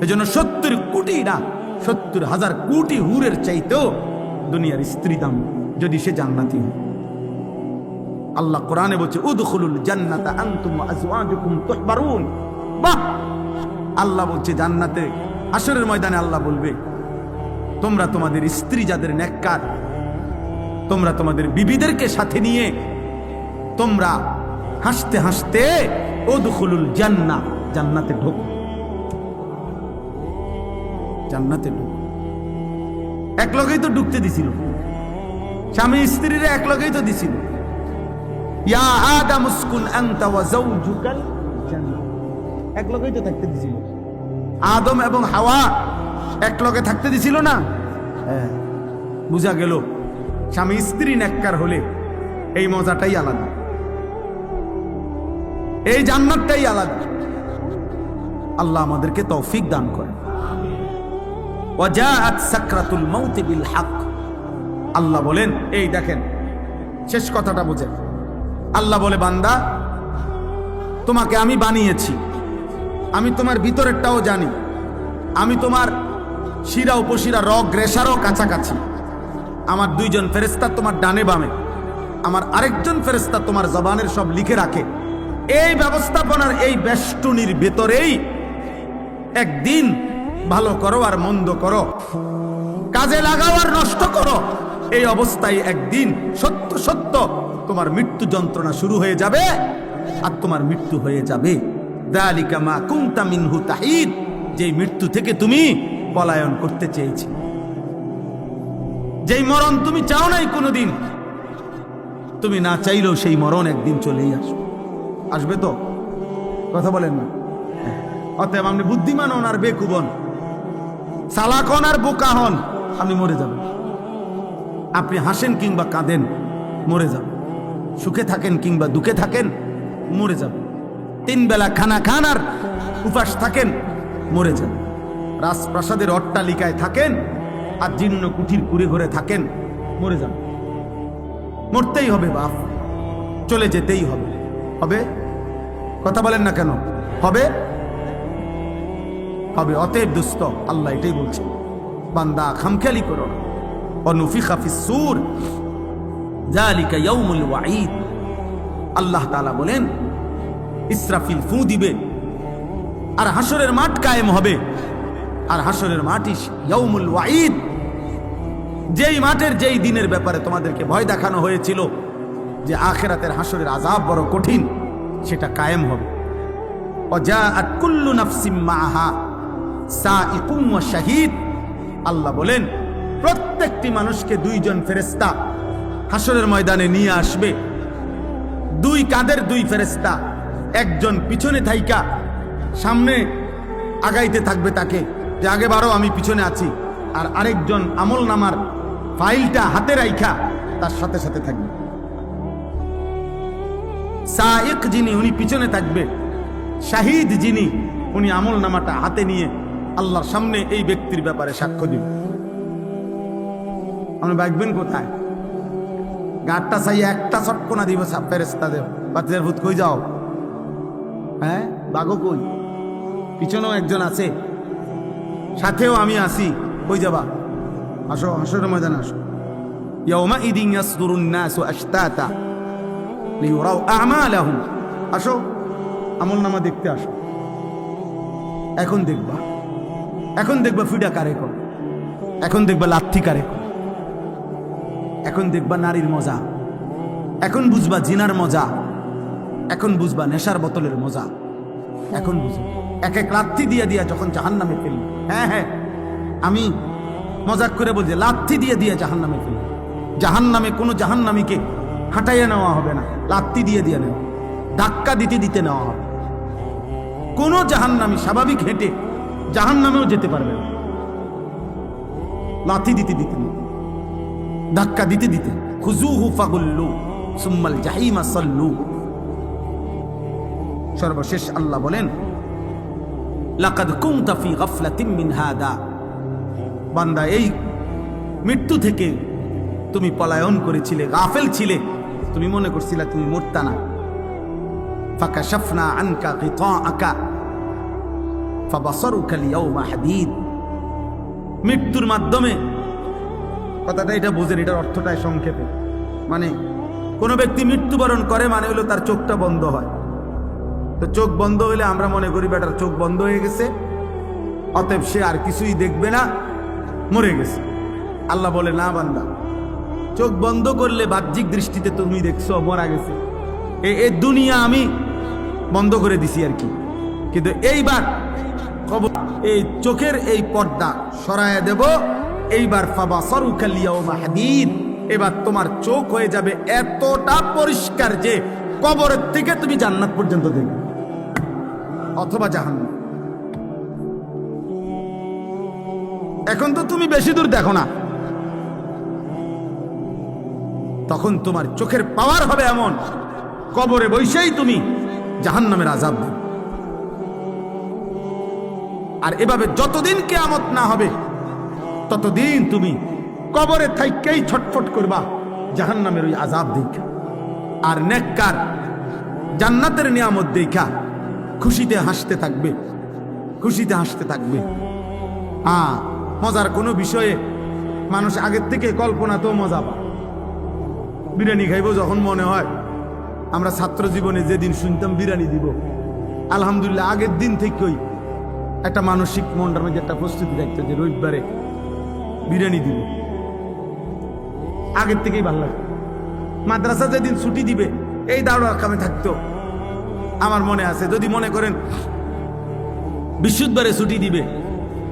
এজন্য 70 কোটি না, 70,000 কোটি হুরের চাইতেও দুনিয়ার স্ত্রী দাম যদি সে জান্নাতি হয়। আল্লাহ কোরআনে বলছে উদখুলুল জান্নাতা আনতুম ওয়া আজওয়াজুকুম তুহবারুন। বাহ, আল্লাহ বলছে জান্নাতে হাশরের ময়দানে আল্লাহ বলবে তোমরা তোমাদের স্ত্রী যাদের নেককার, তোমরা তোমাদের বিবিদেরকে সাথে নিয়ে তোমরা হাসতে হাসতে উদখুলুল জান্নাহ, জান্নাতে ঢোকো, জান্নাতে ঢোকো। এক লগেই তো ঢুকতে দিছিল, স্বামী স্ত্রীরা এক লগেই তো দিছিল। ইয়া আদম উসকুন আনতা ওয়া যাওজুকাল জান্নাহ, এক লগেই তো থাকতে দিছিল। আদম এবং হাওয়া এক লগে থাকতে দিছিল না? হ্যাঁ, বুঝা গেল স্বামী স্ত্রী নেককার হলে এই মজাটাই আলাদা, এই জান্নাতটাই আলাদা। আল্লাহ আমাদেরকে তৌফিক দান করে। ওয়াজাআত সাকরাতুল মাউত বিল হক। আল্লাহ বলেন, এই দেখেন শেষ কথাটা বুঝেন। আল্লাহ বলে, বান্দা তোমাকে আমি বানিয়েছি, আমি তোমার ভিতরেরটাও জানি, আমি তোমার শিরা উপশিরা রগ রেশারও কাছাকাছি। আমার দুইজন ফেরেশতা তোমার ডানে বামে, আমার আরেকজন ফেরেশতা তোমার জবানের সব লিখে রাখে। এই ব্যবস্থাপনার এই বেষ্টনীর ভেতরেই একদিন ভালো করো আর মন্দ করো, কাজে লাগাও আর নষ্ট করো, এই অবস্থায় একদিন সত্য সত্য তোমার মৃত্যু যন্ত্রণা শুরু হয়ে যাবে আর তোমার মৃত্যু হয়ে যাবে। যালিকা মা কুনতা মিনহু তাহিদ, যেই মৃত্যু থেকে তুমি পলায়ন করতে চেয়েছি, যেই মরণ তুমি চাও নাই কোনোদিন, তুমি না চাইলেও সেই মরণ একদিন চলেই আসবে। আসবে তো? কথা বলেন না? অতএব আপনি বুদ্ধিমান হন আর বেকুব হন, চালাক হন আর বোকা হন, আপনি মরে যাবেন। আপনি হাসেন কিংবা কাঁদেন, মরে যাবেন। সুখে থাকেন কিংবা দুঃখে থাকেন, মরে যাবেন। 3 বেলা খানা খান আর উপাস থাকেন, মরে যাবেন। রাজপ্রাসাদের অট্টালিকায় থাকেন আর জীর্ণ কুঠির কুড়ে ঘরে থাকেন, মরে যাবেন। মরতেই হবে বাপ, চলে যেতেই হবে। হবে? কথা বলেন না কেন? হবে? হবে। অতএব দুস্থ, আল্লাহ এটাই বলছে, বান্দা খামখেয়ালি করো। অনুফিখা ফিস-সূর যালিকা ইয়াউমুল ওয়াঈদ। আল্লাহ তাআলা বলেন, ইসরাফিল ফু দিবে আর হাসরের মাঠ কায়েম হবে। আর হাসরের মাঠই ইয়াউমুল ওয়াঈদ, যেই মাঠের যেই দিনের ব্যাপারে তোমাদেরকে ভয় দেখানো হয়েছিল যে আখিরাতের হাসরের আযাব বড় কঠিন, সেটা কায়েম হবে। ওয়াজাআত কুল্লু নাফসিম মাআহা সাইকুম ওয়া শাহীদ। আল্লাহ বলেন, প্রত্যেকটি মানুষকে 2 জন ফেরেশতা হাসরের ময়দানে নিয়ে আসবে। 2 কাঁধের 2 ফেরেশতা, একজন পিছনে থাইকা সামনে আগাইতে থাকবে তাকে, যে আগে বারো আমি পিছনে আছি, আর আরেকজন আমল নামার ফাইলটা হাতে রাইখা তার সাথে সাথে থাকবে। সাইক যিনি, উনি পিছনে থাকবে। শাহিদ যিনি, উনি আমল নামাটা হাতে নিয়ে আল্লাহর সামনে এই ব্যক্তির ব্যাপারে সাক্ষ্য দিবে। আপনি ভাববেন কোথায়? গাঁটটা চাই একটা চটকনা দিব ফেরেশতাদের, বাতিলের ভূত কই যাও? হ্যাঁ, বাঘও কই? পিছনেও একজন আছে, সাথেও আমি আছি, কই যাবা? আসো, হাসরের ময়দানে আসো। ইয়াউমাইদিন ইয়াসদুরুন নাসু আশতাতা লিইউরাউ আ'মালাহুম। আসো, আমলনামা দেখতে আসো। এখন দেখবা, এখন দেখবা ফিডা কারে কর, এখন দেখবা লাথি কারে কর, এখন দেখবা নারীর মজা, এখন বুঝবা জিনার মজা, এখন বুঝবা নেশার বোতলের মজা, এখন বুঝবা এক এক লাথি দিয়া দিয়া যখন জাহান্নামে ফেলবে। হ্যাঁ হ্যাঁ, আমি মজাক করে বলছি, লাথি দিয়ে দিয়ে জাহান্নামে ফেলবে। জাহান্নামে কোনো জাহান্নামীকে হাঁটাইয়া নেওয়া হবে না, লাথি দিয়ে দিয়ে নেওয়া, ধাক্কা দিতে দিতে নেওয়া হবে। কোনো জাহান্নামী স্বাভাবিক হেঁটে জাহান্নামেও যেতে পারবে না, লাথি দিতে দিতে, ধাক্কা দিতে দিতে। খুযূহু ফাগুল্লু সুম্মাল জাহিমা সাল্লু। সর্বশেষ আল্লাহ বলেন, লাকাদ কুনতা ফি গাফলাতিন মিন হাদা। বান্দা, এই মৃত্যু থেকে তুমি পলায়ন করেছিলে, গাফেল ছিলে, তুমি মনে করছিলে তুমি মরতা না। ফাকাশাফনা আনকা গিতাআকা ফাবাসারুকা আল-ইয়াওমা হাদীদ। মৃত্যুর মাধ্যমে, কথাটা এটা বুঝেন, এটার অর্থটাই সংক্ষেপে, মানে কোনো ব্যক্তি মৃত্যুবরণ করে মানে হলো তার চোখটা বন্ধ হয়। তো চোখ বন্ধ হইলে আমরা মনে করি বেটার চোখ বন্ধ হয়ে গেছে, অতএব সে আর কিছুই দেখবে না, মরে গেছে। আল্লাহ বলে, না বান্দা, চোখ বন্ধ করলে বাহ্যিক দৃষ্টিতে তুমি দেখছো মরা গেছে, এই দুনিয়া আমি বন্ধ করে দিছি আর কি, কিন্তু এইবার এই চোখের এই পর্দা সরায় দেব। এইবার ফাবাসারুকা আল-ইয়াওমা হাদীদ, এবার তোমার চোখ হয়ে যাবে এতটা পরিষ্কার যে কবরের থেকে তুমি জান্নাত পর্যন্ত দেখবে, অথবা জাহান্নাম। এখন তো তুমি বেশি দূর দেখো না, তখন তোমার চোখের পাওয়ার হবে এমন, কবরে বসেই তুমি জাহান্নামের আযাব দেবে। আর এভাবে যতদিন কিয়ামত না হবে ততদিন তুমি কবরে থাইকেই ছটফট করবা জাহান্নামের ওই আযাব দেখা। আর নেককার জান্নাতের নিয়ামত দেখা খুশিতে হাসতে থাকবে, খুশিতে হাসতে থাকবে। মজার কোনো বিষয়ে মানুষ আগের থেকে কল্পনা তো মজা পায়। বিরিয়ানি খাইবো যখন মনে হয়, আমরা ছাত্র জীবনে যেদিন শুনতাম বিরিয়ানি দিব, আলহামদুলিল্লাহ আগের দিন থেকেই একটা মানসিক মনটার মধ্যে একটা প্রস্তুতি থাকতো যে রবিবারে বিরিয়ানি দিব। আগের থেকেই ভালো লাগে। মাদ্রাসা যেদিন ছুটি দিবে এই দাঁড়ার কামে থাকতো। আমার মনে আছে, যদি মনে করেন বৃহস্পতিবারে ছুটি দিবে,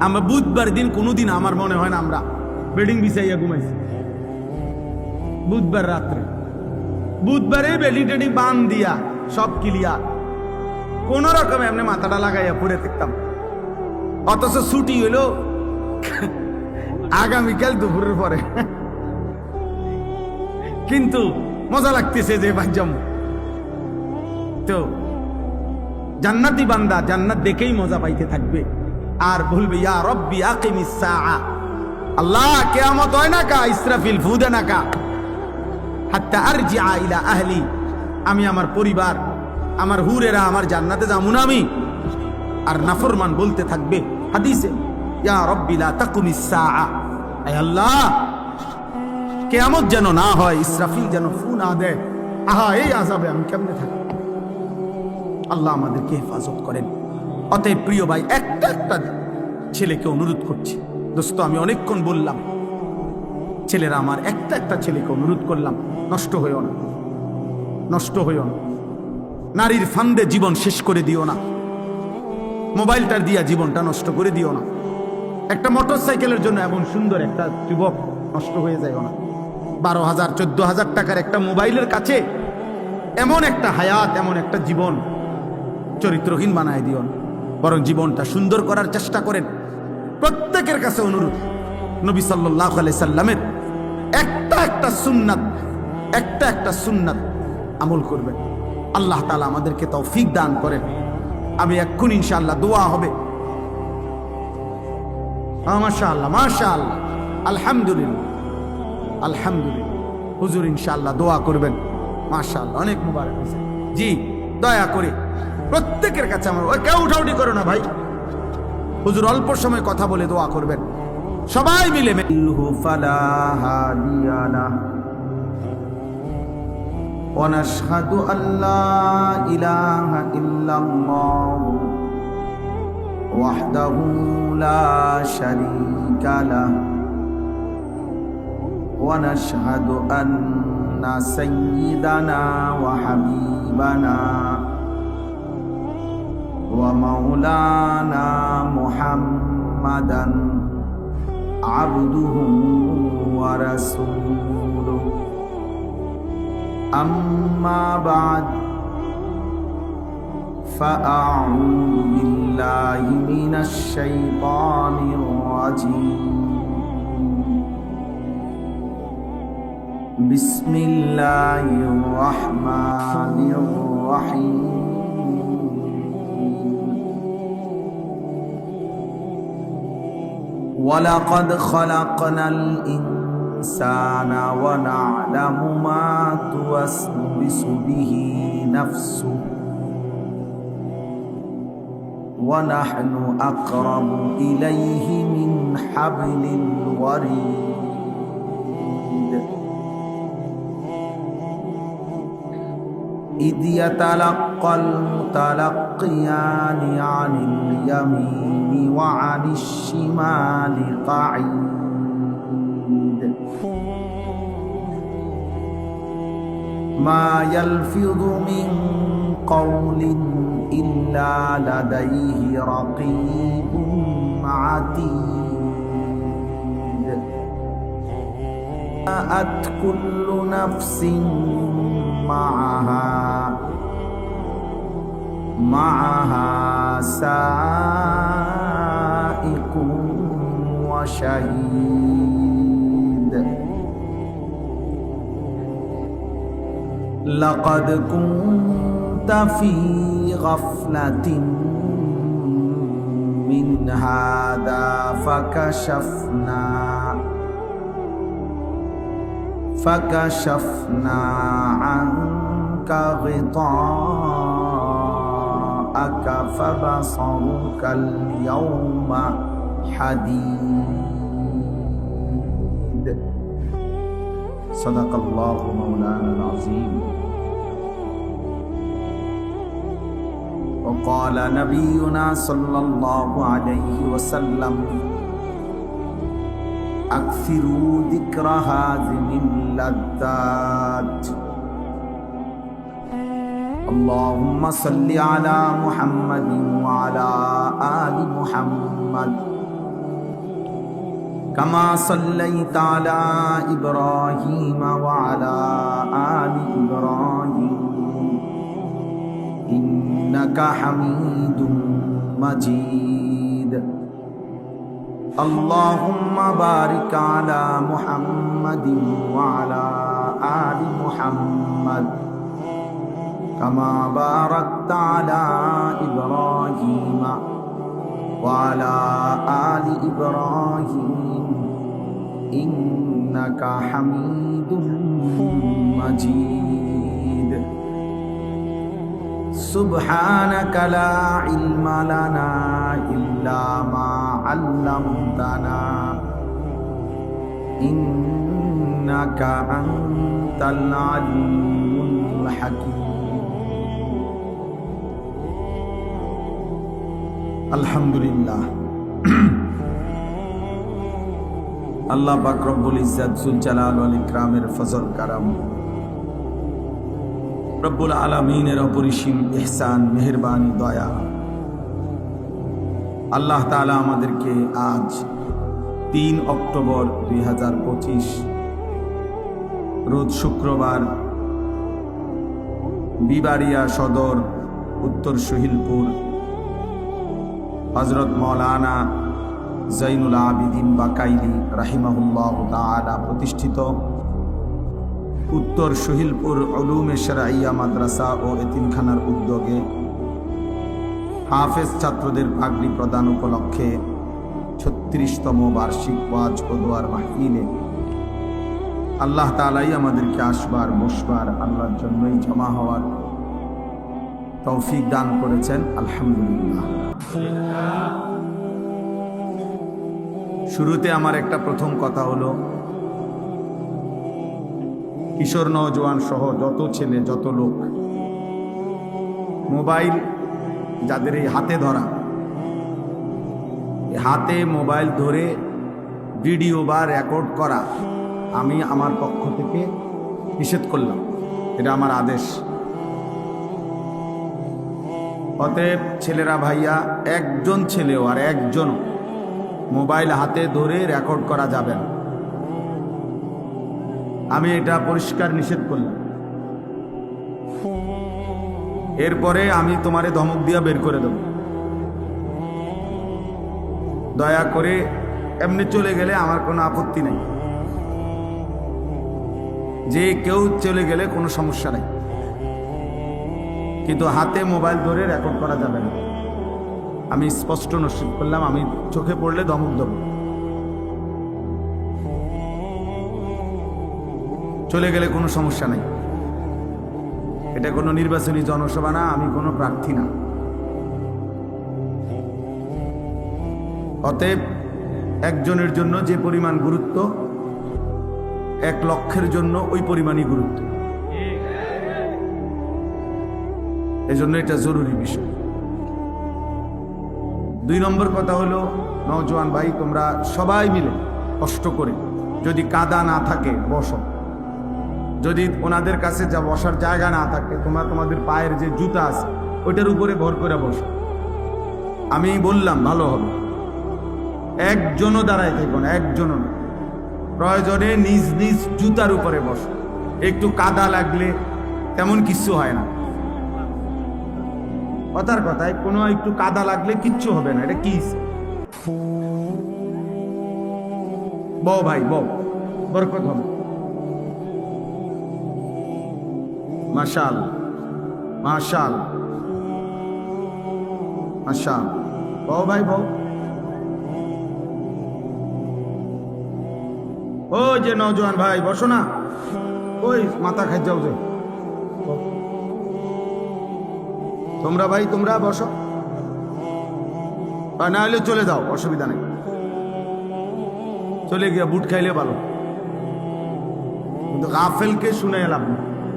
আমরা বুধবার দিন কোনোদিন আমার মনে হয় না আমরা বেডিং বিছাইয়া ঘুমাইছি। বুধবার রাত্রে, বুধবারে বেডি টেডি বান দিয়া সব ক্লিয়ার, কোন রকমে এমনি মাথাটা লাগাইয়া পড়ে থাকতাম। অথচ ছুটি হইল আগামীকাল দুপুরের পরে, কিন্তু মজা লাগতেছে যে ভাজ্যম। তো জান্নাতি বান্দা জান্নাত দেখেই মজা পাইতে থাকবে আর বলবে ইয়া রব্বি আকিমিস সাআ, আল্লাহ কিয়ামত হয় না কা, ইসরাফিল ফু দে না কা, হাত্তা আরজিআ ইলা আহলি, আমি আমার পরিবার আমার হুরেরা আমার জান্নাতে যাবো না আমি। আর নাফরমান বলতে থাকবে হাদিসে, ইয়া রব্বি লা তাকুমিস সাআ, আয় আল্লাহ কিয়ামত যেন না হয়, ইসরাফিল যেন ফু না দেয়। আহা, এই আযাবে আমি কেমনে থাকি? আল্লাহ আমাদেরকে হেফাজত করেন। অতএব প্রিয় ভাই, একটা একটা ছেলেকে অনুরোধ করছি, দোস্ত আমি অনেকক্ষণ বললাম, ছেলেরা আমার একটা একটা ছেলেকে অনুরোধ করলাম, নষ্ট হইও না, নষ্ট হইও না। নারীর ফান্দে জীবন শেষ করে দিও না, মোবাইলটার দিয়া জীবনটা নষ্ট করে দিও না। একটা মোটর সাইকেলের জন্য এমন সুন্দর একটা যুবক নষ্ট হয়ে যায় না। 12,000 14,000 টাকার একটা মোবাইলের কাছে এমন একটা হায়াত, এমন একটা জীবন চরিত্রহীন বানায় দিও না, বরং জীবনটা সুন্দর করার চেষ্টা করেন। প্রত্যেকের কাছে অনুরোধ, নবী সাল্লাল্লাহু আলাইহি সাল্লামের একটা একটা সুন্নাত, একটা একটা সুন্নাত আমল করবেন। আল্লাহ তাআলা আমাদেরকে তৌফিক দান করেন। আমি এক্ষুনি ইনশাআল্লাহ দোয়া হবে। মাশাআল্লাহ মাশাআল্লাহ, আলহামদুলিল্লাহ আলহামদুলিল্লাহ। হুজুর ইনশাআল্লাহ দোয়া করবেন। মাশাআল্লাহ, অনেক মুবারক হয়েছে। জি, দয়া করে প্রত্যেকের কাছে আমার, কেউ উঠাউঠি করো না ভাই। হুজুর অল্প সময় কথা বলে দোয়া করবেন, সবাই মিলে। ফালা হাদিয়া লাহু ওয়া নাশহাদু আল্লা ইলাহা ইল্লাল্লাহু ওয়াহদাহু লা শারীকা লাহু ওয়া নাশহাদু আন্না সাইয়্যিদানা ওয়া হাবিবানা ওয়া মাওলানা মুহাম্মাদান আবদুহু ওয়া রাসূলুহু। আম্মা বা'দ, ফাআউযু বিল্লাহি মিনাশ শাইতানির রাজীম। বিসমিল্লাহির রাহমানির রাহিম। ওয়ালাকাদ খালাকনাল ইনসানা ওয়া না'লামু মা তুওয়াসবিসু বিহি নাফসুহু ওয়া নাহনু আকরাবু ইলাইহি মিন হাবলিল ওয়ারিদ। إذ يتلقى المتلقيان عن اليمين وعن الشمال قعيد ما يلفظ من قول إلا لديه رقيب عتيد جاءت كل نفس معها سائق وشهيد لقد كنت في غفلة من هذا فكشفنا عنك غطاءك فبصرك اليوم حديد صدق الله مولانا العظيم وقال نبينا صلى الله عليه وسلم أكثروا ذكر هذه اللذات اللهم صل على محمد وعلى آل محمد كما صليت على إبراهيم وعلى آل إبراهيم إنك حميد مجيد اللهم بارك على محمد وعلى آل محمد كما باركت على إبراهيم وعلى آل إبراهيم إنك حميد مجيد سبحانك لا علم لنا إلا ما علمتنا إنك أنت العليم الحكيم আলহামদুলিল্লাহ আল্লাহ পাক রব্বুল ইজ্জত জুল জালাল ওয়াল ইকরামের ফজল কারাম রব্বুল আলামিনের অপরিসীম ইহসান মেহেরবানি দয়া আল্লাহ তাআলা আমাদেরকে আজ 3 অক্টোবর 2025 রোজ শুক্রবার বিবাড়িয়া সদর উত্তর সহিলপুর হযরত মাওলানা জাইনুল আবিদিন বাকাইলি রাহিমাহুল্লাহু তাআলা প্রতিষ্ঠিত উত্তর সহিলপুর উলুমে শরঈয়া মাদ্রাসা ও এতিমখানার উদ্যোগে হাফেজ ছাত্রদের পাগড়ি প্রদান উপলক্ষে 36তম বার্ষিক ওয়াজ ও দোয়ার মাহফিলে আল্লাহ তাআলাই আমাদেরকে আসবার বসবার আল্লাহর জন্যই জমা হওয়ার তৌফিক দান করেছেন আলহামদুলিল্লাহ। শুরুতে আমার একটা প্রথম কথা হলো, কিশোর নওজোয়ান সহ যত ছেলে যত লোক মোবাইল যাদের এই হাতে ধরা, হাতে মোবাইল ধরে ভিডিও বা রেকর্ড করা আমি আমার পক্ষ থেকে নিষেধ করলাম, এটা আমার আদেশ। অতএব ছেলেরা ভাইয়া, একজন ছেলেও আর একজন মোবাইল হাতে ধরে রেকর্ড করা যাবে না, আমি এটা পরিষ্কার নিষেধ করলাম। এরপরে আমি তোমারে ধমক দিয়া বের করে দেব, দয়া করে এমনি চলে গেলে আমার কোনো আপত্তি নেই, যে কেউ চলে গেলে কোনো সমস্যা নেই, কিন্তু হাতে মোবাইল ধরে রেকর্ড করা যাবে না, আমি স্পষ্ট নিষেধ করলাম। আমি চোখে পড়লে ধমক দেব। চলে গেলে কোনো সমস্যা নাই, এটা কোনো নির্বাচনী জনসভা না, আমি কোনো প্রার্থী না। অতএব একজনের জন্য যে পরিমাণ গুরুত্ব, 1 লক্ষের জন্য ওই পরিমাণই গুরুত্ব, এজন্য এটা জরুরি বিষয়। 2 নম্বর কথা হলো, নওজোয়ান ভাই তোমরা সবাই মিলে কষ্ট করে, যদি কাদা না থাকে বসো, যদি ওনাদের কাছে যা বসার জায়গা না থাকে, তোমরা তোমাদের পায়ের যে জুতা আছে ওইটার উপরে ভর করে বসো। আমি বললাম ভালো হবে, একজনও দাঁড়ায় থেকো না, একজনও না, প্রয়োজনে নিজ নিজ জুতার উপরে বসো। একটু কাদা লাগলে তেমন কিছু হয় না, কথার কথায় কোনো একটু কাদা লাগলে কিচ্ছু হবে না, এটা কি? বউ ভাই বউ, বরকত হবে। মাশাল মাশাল মাশাল, বউ ভাই বউ। ও যে নওজোয়ান ভাই বসো না, ওই মাথা খাই যাও যে তোমরা ভাই, তোমরা বসো, আর না হলে চলে যাও, অসুবিধা নেই, চলে গিয়া বুট খাইলে ভালো। কিন্তু গাফেলকে শুনে এলাম না।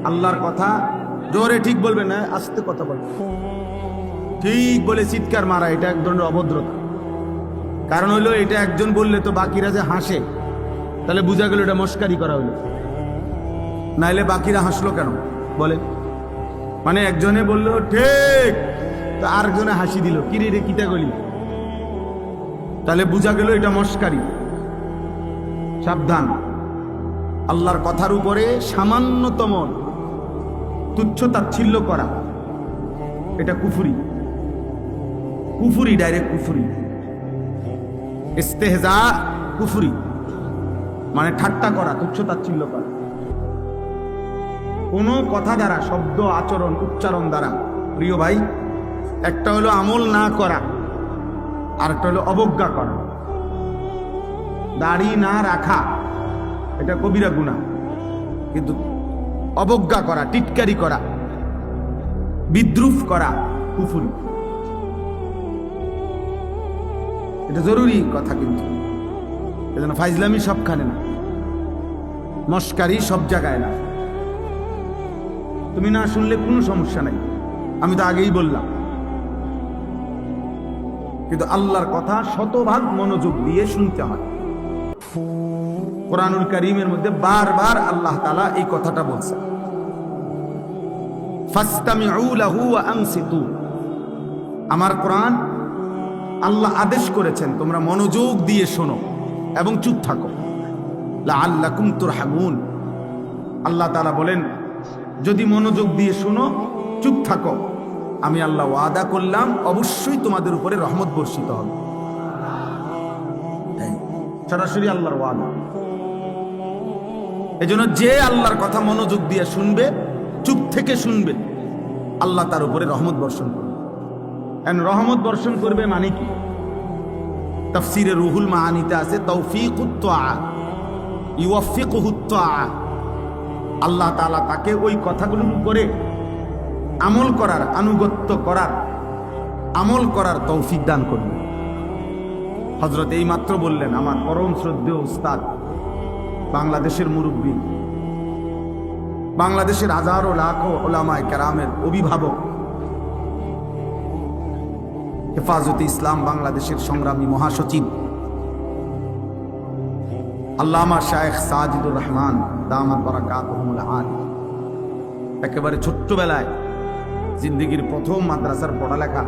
আল্লাহর কথা জোরে ঠিক বলবে না, আস্তে কথা বলবে, ঠিক বলে চিৎকার মারা, এটা এক ধরনের অভদ্রতা। কারণ হইলো এটা একজন বললে তো বাকিরা যে হাসে, তাহলে বোঝা গেল এটা মস্কারি করা হইলো, নাইলে বাকিরা হাসলো কেন বলে? মানে একজনে বললো ঠিক, তো আরেকজনে হাসি দিল, কিরে রে কিতা গলি, তাহলে বোঝা গেল এটা মস্কারি। সাবধান, আল্লাহর কথার উপরে সামান্যতম তুচ্ছ তাচ্ছিল্য করা এটা কুফরি, কুফরি, ডাইরেক্ট কুফরি। ইস্তেহজা কুফরি, মানে ঠাট্টা করা, তুচ্ছ তাচ্ছিল্য করা কোনো কথা দ্বারা, শব্দ, আচরণ, উচ্চারণ দ্বারা। প্রিয় ভাই, একটা হলো আমল না করা, আর একটা হলো অবজ্ঞা করা। দাড়ি না রাখা এটা কবিরা গুনাহ, কিন্তু অবজ্ঞা করা, টিটকারি করা, বিদ্রুপ করা কুফরি। এটা জরুরি কথা, কিন্তু এজন্য ফাইজলামি সবখানে না, মস্কারি সব জায়গায় না। তুমি না শুনলে কোনো সমস্যা নাই, আমি তো আগেই বললাম, কিন্তু আল্লাহর কথা শতভাগ মনোযোগ দিয়ে শুনতে হয়। কোরআনুল কারীমের মধ্যে বারবার আল্লাহ তাআলা এই কথাটা বলছে, ফাসতামিউ লাহু ওয়া আনসিতু। আমার কোরআন আল্লাহ আদেশ করেছেন তোমরা মনোযোগ দিয়ে শোনো এবং চুপ থাকো, লাআল্লাকুম তুরহামুন। আল্লাহ তাআলা বলেন যদি মনোযোগ দিয়ে শোনো, চুপ থাকো, আমি আল্লাহ ওয়াদা করলাম অবশ্যই তোমাদের উপরে রহমত বর্ষিত হবে। সরাসরি আল্লাহর ওয়াদা। এজন্য যে আল্লাহর কথা মনোযোগ দিয়ে শুনবে, চুপ থেকে শুনবে, আল্লাহ তার উপরে রহমত বর্ষণ করবে। রহমত বর্ষণ করবে মানে কি? তাফসীরে রুহুল মাআনিতে আছে তৌফিকুত তাআ, ইউওয়াফিকুহুত তাআ। আল্লাহ তাআলা তাকে ওই কথাগুলোর উপরে আমল করার, আনুগত্য করার, আমল করার তৌফিক দান করবে। হযরত এই মাত্র বললেন আমার পরম শ্রদ্ধেয় উস্তাদ, বাংলাদেশের মুরব্বী, বাংলাদেশের হাজারো লাখো উলামায়ে কেরামের অভিভাবক, হেফাজতে ইসলাম বাংলাদেশের সংগ্রামী মহাসচিব আল্লামা শায়েখ সাজিদুর রহমান দামাত বারাকাতুহুল আলী, একেবারে ছোট্টবেলায় জিন্দেগির প্রথম মাদ্রাসার পড়ালেখা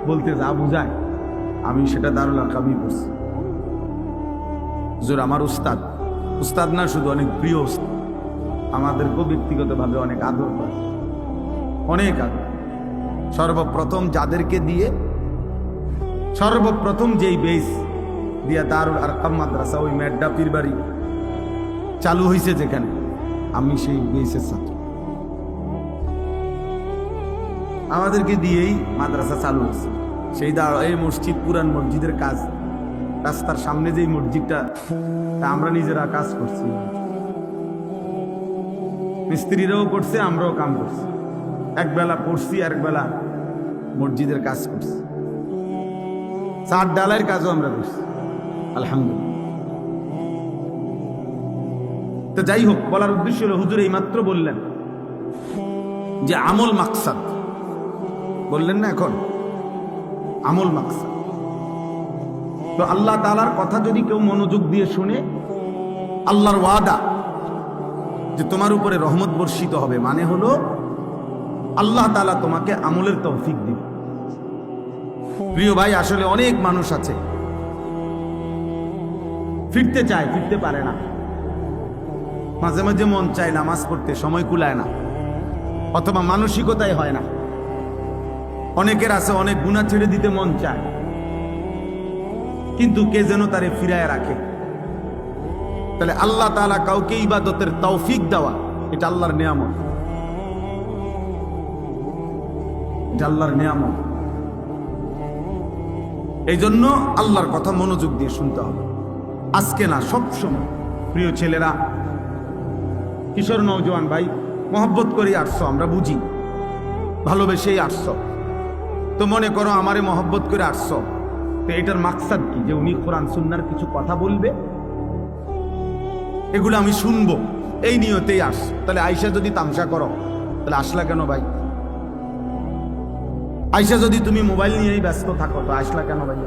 বলতে যা বুঝায়, আমি সেটা দারুল আরকামি পড়ছি। হুজুর আমার উস্তাদ, উস্তাদ না শুধু অনেক প্রিয় উস্তাদ, আমাদেরকেও ব্যক্তিগতভাবে অনেক আদর করে, অনেক আদর। সর্বপ্রথম যাদেরকে দিয়ে, সর্বপ্রথম যেই বেস দিয়া দারুল আরকাম মাদ্রাসা, ওই মেড্ডা পীরবাড়ি চালু হয়েছে যেখানে, আমি সেই বেসের ছাত্র। আমাদেরকে দিয়েই মাদ্রাসা চালু হয়েছে। সেই এই মসজিদ, পুরান মসজিদের কাজ, রাস্তার সামনে যেই মসজিদটা, আমরা নিজেরা কাজ করছি, মিস্ত্রিরাও করছে, আমরাও কাম করছি, একবেলা পড়ছি, আরেকবেলা মসজিদের কাজ করছি, চার ডালাইয়ের কাজও আমরা করছি, আলহামদুলিল্লাহ। তো যাই হোক, বলার উদ্দেশ্য হলো হুজুর এই মাত্র বললেন যে আমল মাকসাদ, বললেন না এখন আমল মাকসাদ। তো আল্লাহ তাআলার কথা যদি কেউ মনোযোগ দিয়ে শুনে, আল্লাহর ওয়াদা যে তোমার উপরে রহমত বর্ষিত হবে, মানে হলো আল্লাহ তাআলা তোমাকে আমলের তৌফিক দিবে। প্রিয় ভাই, আসলে অনেক মানুষ আছে ফিরতে চায়, ফিরতে পারে না, মাঝে মাঝে মন চায় নামাজ পড়তে, সময় কুলায় না, অথবা মানসিকতাই হয় না। অনেকের আছে অনেক গুনাহ ছেড়ে দিতে মন চায়, কিন্তু কে যেন তারে ফিরায় রাখে। তাহলে আল্লাহ তাআলা কাউকে ইবাদতের তৌফিক দেওয়া, এটা আল্লাহর নিয়ামত, এটা আল্লাহর নিয়ামত। এই জন্য আল্লাহর কথা মনোযোগ দিয়ে শুনতে হবে, আজকে না, সব সময়। প্রিয় ছেলেরা, কিশোর নওজোয়ান ভাই, মহব্বত করে আসছো, আমরা বুঝি, ভালোবেসেই আসছো। তো মনে করো আমারে মহব্বত করে আসছো, তো এটার মাকসাদ কি? যে উনি কোরআন সুন্নাহর কিছু কথা বলবে, এগুলো আমি শুনবো, এই নিয়তেই আসছো। তাহলে আয়সা যদি তামসা করো, তাহলে আসলা কেন ভাই? আয়সা যদি তুমি মোবাইল নিয়েই ব্যস্ত থাকো, তো আসলা কেন ভাই?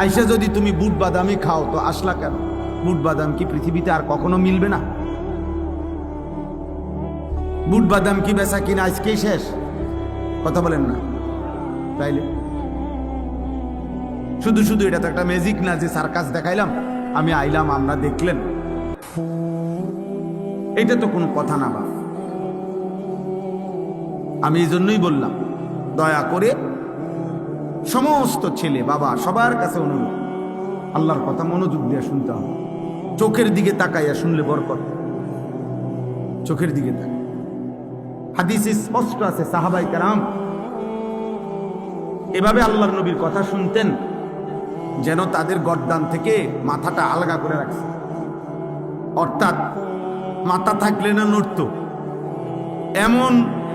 আয়সা যদি তুমি বুট বাদামি খাও, তো আসলা কেন? বুট বাদাম কি পৃথিবীতে আর কখনো মিলবে না? বুট বাদাম কি বেচা কিনা আজকেই শেষ? কথা বলেন না তাইলে? শুধু শুধু এটা তো একটা ম্যাজিক না যে সার্কাস দেখাইলাম, আমি আইলাম, আমরা দেখলেন, এটা তো কোনো কথা না বাবা। আমি এই জন্যই বললাম, দয়া করে সমস্ত ছেলে বাবা সবার কাছে অনুরোধ, আল্লাহর কথা মনোযোগ দিয়ে শুনতে হবে। চোখের দিকে তাকাইয়া শুনলে বরকত, চোখের দিকে তাকাই। হাদিসে স্পষ্ট আছে, সাহাবায়ে কেরাম এভাবে আল্লাহর নবীর কথা শুনতেন যেন তাদের গর্দান থেকে মাথাটা আলগা করে রাখছে, অর্থাৎ মাথা থাকলে না নড়ত, এমন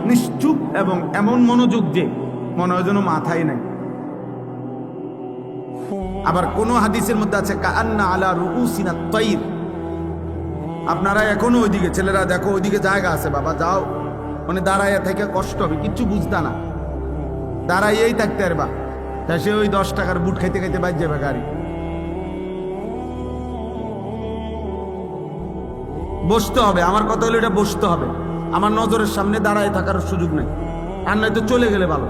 নিশ্চুপ এবং এমন মনোযোগ যে মনে হয় যেন মাথায় নাই। আবার কোন হাদিসের মধ্যে আছে কাআন্না আলা রুউসিনা তাইর। আপনারা এখনো ওইদিকে, ছেলেরা দেখো ওইদিকে জায়গা আছে, বাবা যাও, মানে দাঁড়াইয়া থেকে কষ্ট হবে, কিচ্ছু বুঝতা না, দাঁড়াইয়েই থাকতে পারবা। তা সে ওই 10 টাকার বুট খাইতে খাইতে বাজ যাবে গাড়ি। বসতে হবে, আমার কথা হলো এটা বসতে হবে, আমার নজরের সামনে দাঁড়ায় থাকার সুযোগ নেই, আর নয়তো চলে গেলে ভালো।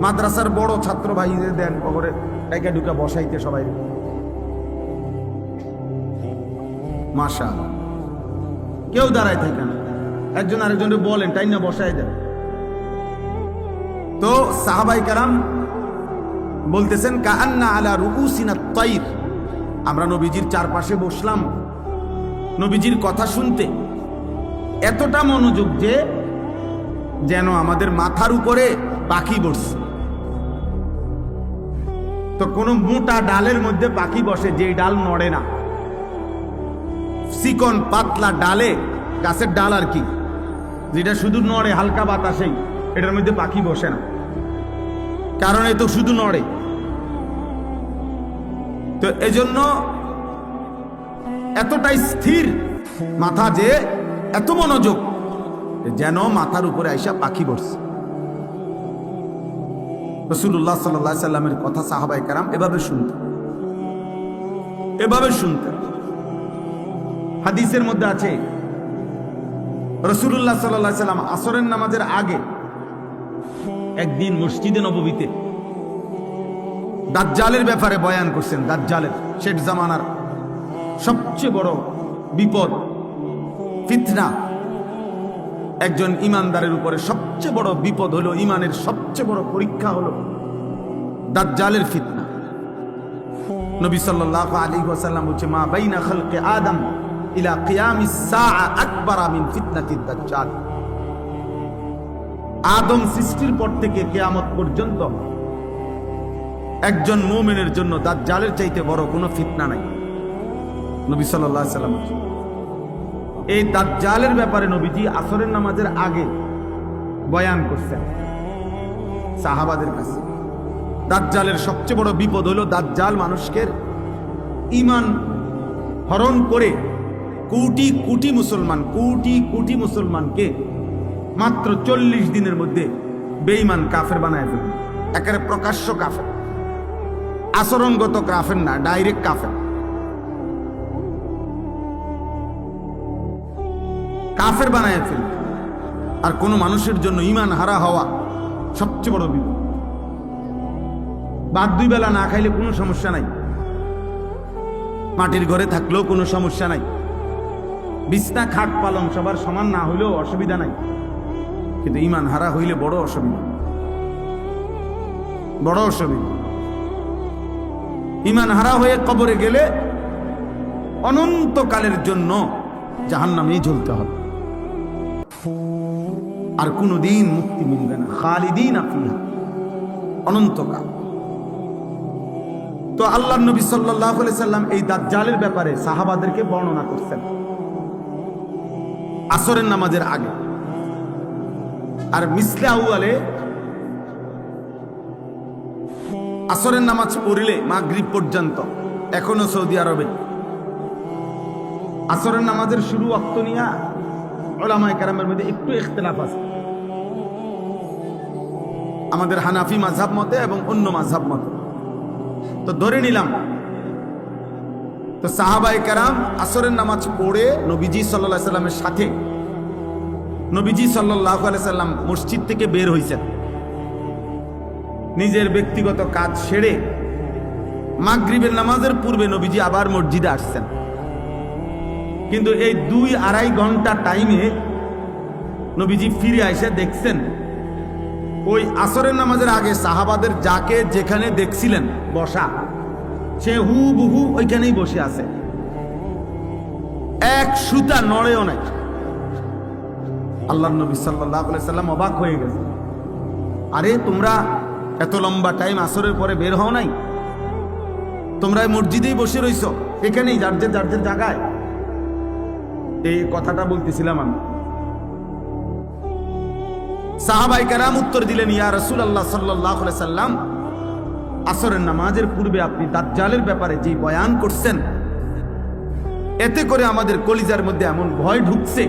মাদ্রাসার বড় ছাত্র ভাইদের দেন কবরে টাইকা ঢুকা বসাইতে সবাই, মাশাআল্লাহ, কেউ দাঁড়ায় থাকে না, একজন আরেকজনকে বলেন তাই না বসাই দেন। তো সাহাবায়ে কেরাম বলতেছেন কাআন্না আলা রুউসিনা তাইর, আমরা নবীজির চারপাশে বসলাম নবীজির কথা শুনতে, এতটা মনোযোগ যে যেন আমাদের মাথার উপরে পাখি বসছে। তো কোন মোটা ডালের মধ্যে পাখি বসে, যেই ডাল নড়ে না, চিকন পাতলা ডালে, গাছের ডাল আর কি, যেটা শুধু নড়ে হালকা বাতাসেই, এটার মধ্যে পাখি বসে না, কারণ এ তো শুধু নড়ে। তো এজন্য এতটাই স্থির মাথা যে এত মনোযোগ যেন মাথার উপরে আইসা পাখি বসছে। রাসূলুল্লাহ সাল্লাল্লাহু আলাইহি সাল্লামের কথা সাহাবায়ে কেরাম এভাবে শুনতেন, এভাবে শুনতেন। হাদিসের মধ্যে আছে রাসূলুল্লাহ সাল্লাল্লাহু আলাইহি সাল্লাম আসরের নামাজের আগে একদিন মসজিদে নববীতে দাজ্জালের ব্যাপারে বয়ান করছেন। দাজ্জালের, শেষ জামানার সবচেয়ে বড় বিপদ, ফিতনা, একজন ইমানদারের উপরে সবচেয়ে বড় বিপদ হলো, ইমানের সবচেয়ে বড় পরীক্ষা হলো দাজ্জালের ফিতনা। নবী সাল্লাল্লাহু আলাইহি ওয়াসাল্লাম বলছে, মা বাইনা খালকি আদম ইলা কিয়ামিস সাআ আকবার মিন ফিতনাতিদ দাজ্জাল। আদম সৃষ্টির পর থেকে কিয়ামত পর্যন্ত একজন মুমিনের জন্য দাজ্জালের চাইতে বড় কোনো ফিতনা নাই। নবী সাল্লাল্লাহু আলাইহি ওয়াসাল্লাম এই দাজ্জালের ব্যাপারে নবীজি আসরের নামাজের আগে বয়ান করছেন সাহাবাদের কাছে। দাজ্জালের সবচেয়ে বড় বিপদ হলো দাজ্জাল মানুষকে ঈমান হরণ করে কোটি কোটি মুসলমানকে মাত্র 40 দিনের মধ্যে বেঈমান কাফের বানায় ফেলবে। একেবারে প্রকাশ্য কাফের, আচরণগত কাফের না, ডাইরেক্ট কাফের। কাফের বানায় ফেলবে। আর কোন মানুষের জন্য ঈমান হারা হওয়া সবচেয়ে বড় বিপদ। ভাত 2 বেলা না খাইলে কোনো সমস্যা নাই, মাটির ঘরে থাকলেও কোনো সমস্যা নাই, বিছনা খাট পালং সবার সমান না হইলেও অসুবিধা নাই, কিন্তু ঈমান হারা হইলে বড় অসুবিধা, বড় অসুবিধা। ঈমান হারা হয়ে কবরে গেলে অনন্তকালের জন্য জাহান্নামেই জ্বলতে হবে, আর কোনদিন মুক্তি মিলবে না। খালিদিনা ফিহা, অনন্তকাল। তো আল্লাহর নবী সাল্লাল্লাহু আলাইহি সাল্লাম এই দাজ্জালের ব্যাপারে সাহাবাদেরকে বর্ণনা করছেন আসরের নামাজের আগে। আর মিসলে আউয়ালে আসরের নামাজ পড়িলে মাগরিব পর্যন্ত এখনো সৌদি আরবে আসরের নামাজের শুরু ওয়াক্ত নিয়ে উলামায়ে কেরামের মধ্যে একটু ইখতিলাফ আছে, আমাদের হানাফি মাযহাব মতে এবং অন্য মাযহাব মতে। তো ধরে নিলাম তো সাহাবায়ে কেরাম আসরের নামাজ পড়ে নবীজি সাল্লাল্লাহু আলাইহি সাল্লামের সাথে নবীজি সাল্লাল্লাহু আলাইহি সাল্লাম মসজিদ থেকে বের হইছেন, নিজের ব্যক্তিগত কাজ সেরে মাগরিবের নামাজের পূর্বে নবীজি আবার মসজিদে আসছেন। কিন্তু এই 2-2.5 ঘন্টা টাইমে নবীজি ফিরে এসে দেখছেন ওই আসরের নামাজের আগে সাহাবাদের যাকে যেখানে দেখছিলেন বসা, সে হুবহু ওইখানেই বসে আছে, এক সুতা নড়েও নাই। আল্লাহর নবী সাল্লাল্লাহু আলাইহি সাল্লাম অবাক হয়ে গেছে, আরে তোমরা এত লম্বা টাইম আসরের পরে বের হও নাই, তোমরা মসজিদেই বসে রইছো, এখানেই যার যে জায়গায়। এই কথাটা বলতেছিলাম আমি। সাহাবায়ে কেরাম উত্তর দিলেন, ইয়া রাসূলুল্লাহ সাল্লাল্লাহু আলাইহি সাল্লাম, আসরের নামাজের পূর্বে আপনি দাজ্জালের ব্যাপারে যে বয়ান করছেন, এতে করে আমাদের কলিজার মধ্যে এমন ভয় ঢুকছে,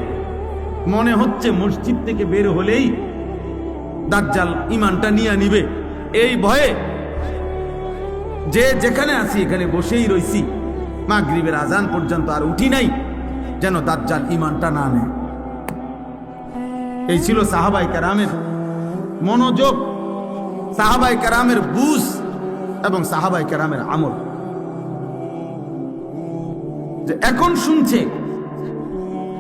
মনে হচ্ছে মসজিদ থেকে বের হলেই দাজ্জাল ঈমানটা নিয়ে নিবে। এই ভয়ে যে যেখানে আছি এখানে বসেই রইছি, মাগরিবের আজান পর্যন্ত আর উঠি নাই, যেন দাজ্জাল ঈমানটা না নেয়। এই ছিল সাহাবায়ে কেরামের মনোযোগ, সাহাবায়ে কেরামের বুঝ এবং সাহাবায়ে কেরামের আমল। যে এখন শুনছে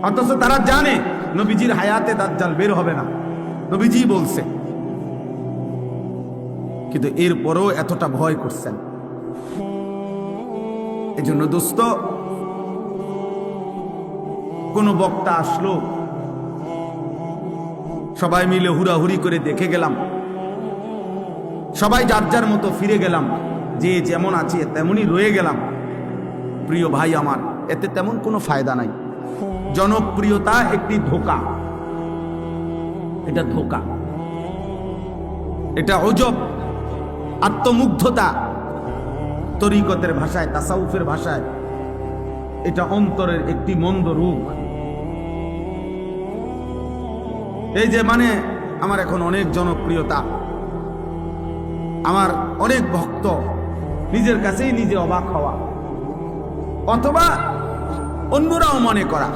অথচ তারা জানে নবীজির হায়াতে দাজ্জাল বের হবে না, নবীজি বলছে, কিন্তু এরপরও এতটা ভয় করছেন। এই জন্য দোস্ত, কোন বক্তা আসলো, সবাই মিলে হুড়াহুড়ি করে দেখে গেলাম, সবাই যার যার মতো ফিরে গেলাম, যে যেমন আছে তেমনই রয়ে গেলাম। প্রিয় ভাই আমার, এতে তেমন কোনো ফায়দা নাই। জনপ্রিয়তা একটি ধোঁকা, এটা ধোঁকা, এটা অজব, আত্মমুগ্ধতা, তরিকতের ভাষায়, তাসাউফের ভাষায় এটা অন্তরের একটি মন্দ রূপ। এই যে মানে আমার এখন অনেক জনপ্রিয়তা, আমার অনেক ভক্ত, নিজের কাছেই নিজে অবাক হওয়া, অথবা অন্যরাও মনে করা,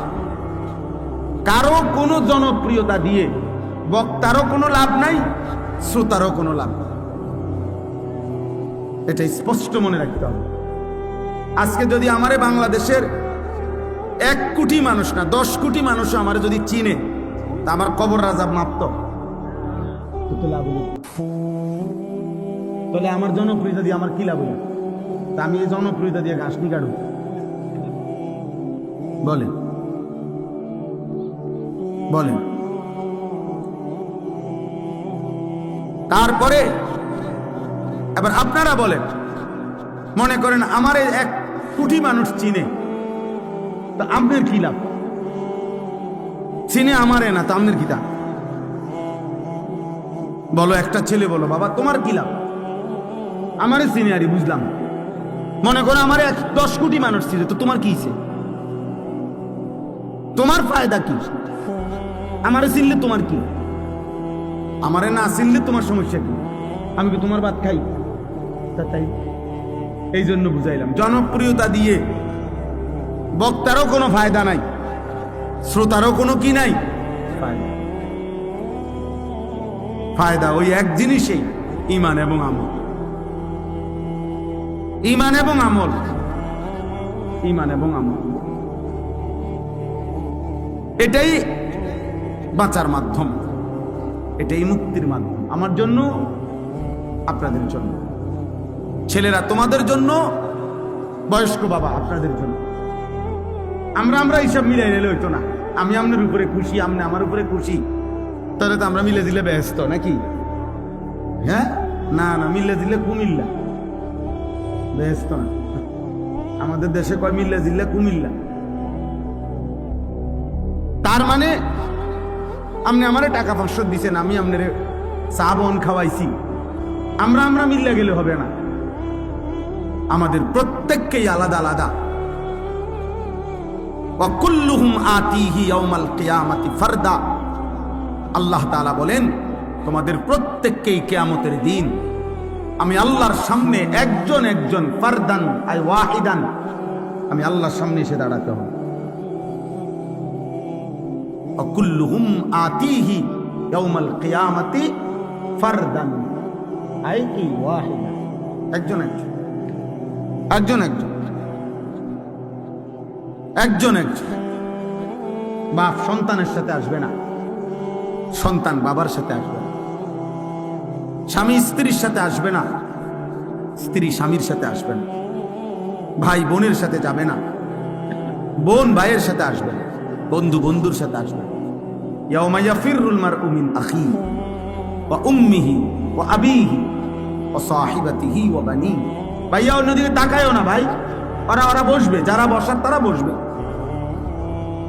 কারো কোনো জনপ্রিয়তা দিয়ে বক্তারও কোনো লাভ নাই, শ্রোতারও কোনো লাভ নাই। এটা স্পষ্ট মনে রাখতে হবে। আজকে যদি আমারে বাংলাদেশের 1 কোটি মানুষ না 10 কোটি মানুষ আমারে যদি চিনে, তা আমার কবর রাজাব মাপত, তাহলে আমার জনপ্রিয়তা দিয়ে আমার কি লাভ হলো? তা আমি এই জনপ্রিয়তা দিয়ে ঘাস নি কাটব? বলেন বলেন। তারপরে এবার আপনারা বলেন, মনে করেন আমার 1 কোটি মানুষ চিনে, তা আপনার কি লাভ? চিনে আমারে না, তা আপনার কি লাভ? বলো, একটা ছেলে বলো, বাবা তোমার কি লাভ? আমারে চিনে আরি, বুঝলাম। মনে করো আমার 10 কোটি মানুষ চিনে, তো তোমার কি হইছে? তোমার ফায়দা কি? আমারে চিনলে তোমার কি? আমারে না চিনলে তোমার সমস্যা কি? আমি কি তোমার ভাত খাই? তাই এই জন্য বুঝাইলাম, জনপ্রিয়তা দিয়ে বক্তারও কোনো ফায়দা নাই, শ্রোতারও কোনো কি নাই ফায়দা। ওই এক জিনিসেই, ঈমান এবং আমল। ঈমান এবং আমল, ঈমান এবং আমল, এটাই বাঁচার মাধ্যম, এটাই মুক্তির মাধ্যম। আমার জন্য, আপনাদের জন্য, ছেলেরা তোমাদের জন্য, বয়স্ক বাবা আপনাদের জন্য। আমরা এইসব মিলাই নিলে হইতো না। আমি আপনার উপরে খুশি, আপনি আমার উপরে খুশি, তাহলে তো আমরা মিলে দিলে ব্যস্ত নাকি? হ্যাঁ, না না, মিলে দিলে কুমিল্লা। বেহেশত না। আমাদের দেশে কয় মিল্লা জিল্লা কুমিল্লা। তার মানে আপনি আমারে টাকা 500 দিচ্ছেন, আমি আপনার চা বন খাওয়াইছি, আমরা মিল্লা গেলে হবে না। আমাদের প্রত্যেককেই আলাদা আলাদা। ওয়াকুল্লুহুম আতিহি ইয়াউমাল কিয়ামাতি ফারদা। আল্লাহ তাআলা বলেন, তোমাদের প্রত্যেককেই কিয়ামতের দিন আমি আল্লাহর সামনে একজন একজন, ফারদান আই ওয়াহিদান, আমি আল্লাহর সামনে এসে দাঁড়াতে হবে। ওয়াকুল্লুহুম আতিহি ইয়াউমাল কিয়ামাতি ফারদান আই কি ওয়াহিদান, একজন একজন, একজন একজন, একজন একজন। বাপ সন্তানের সাথে আসবে না, সন্তান বাবার সাথে আসবে না, স্বামী স্ত্রীর সাথে আসবে না, স্ত্রী স্বামীর সাথে আসবে না, ভাই বোনের সাথে যাবে না, বোন ভাইয়ের সাথে আসবে না, বন্ধু বন্ধুর সাথে আসবে না। ইয়াউমা ইয়াফিরুল মারউ মিন আখিহি ওয়া উম্মিহি ওয়া আবিহি ওয়া সাহিবাতিহি ওয়া বানিহি। ভাইয়া অন্যদিকে তাকায়ও না ভাই, ওরা বসবে, যারা বসার তারা বসবে।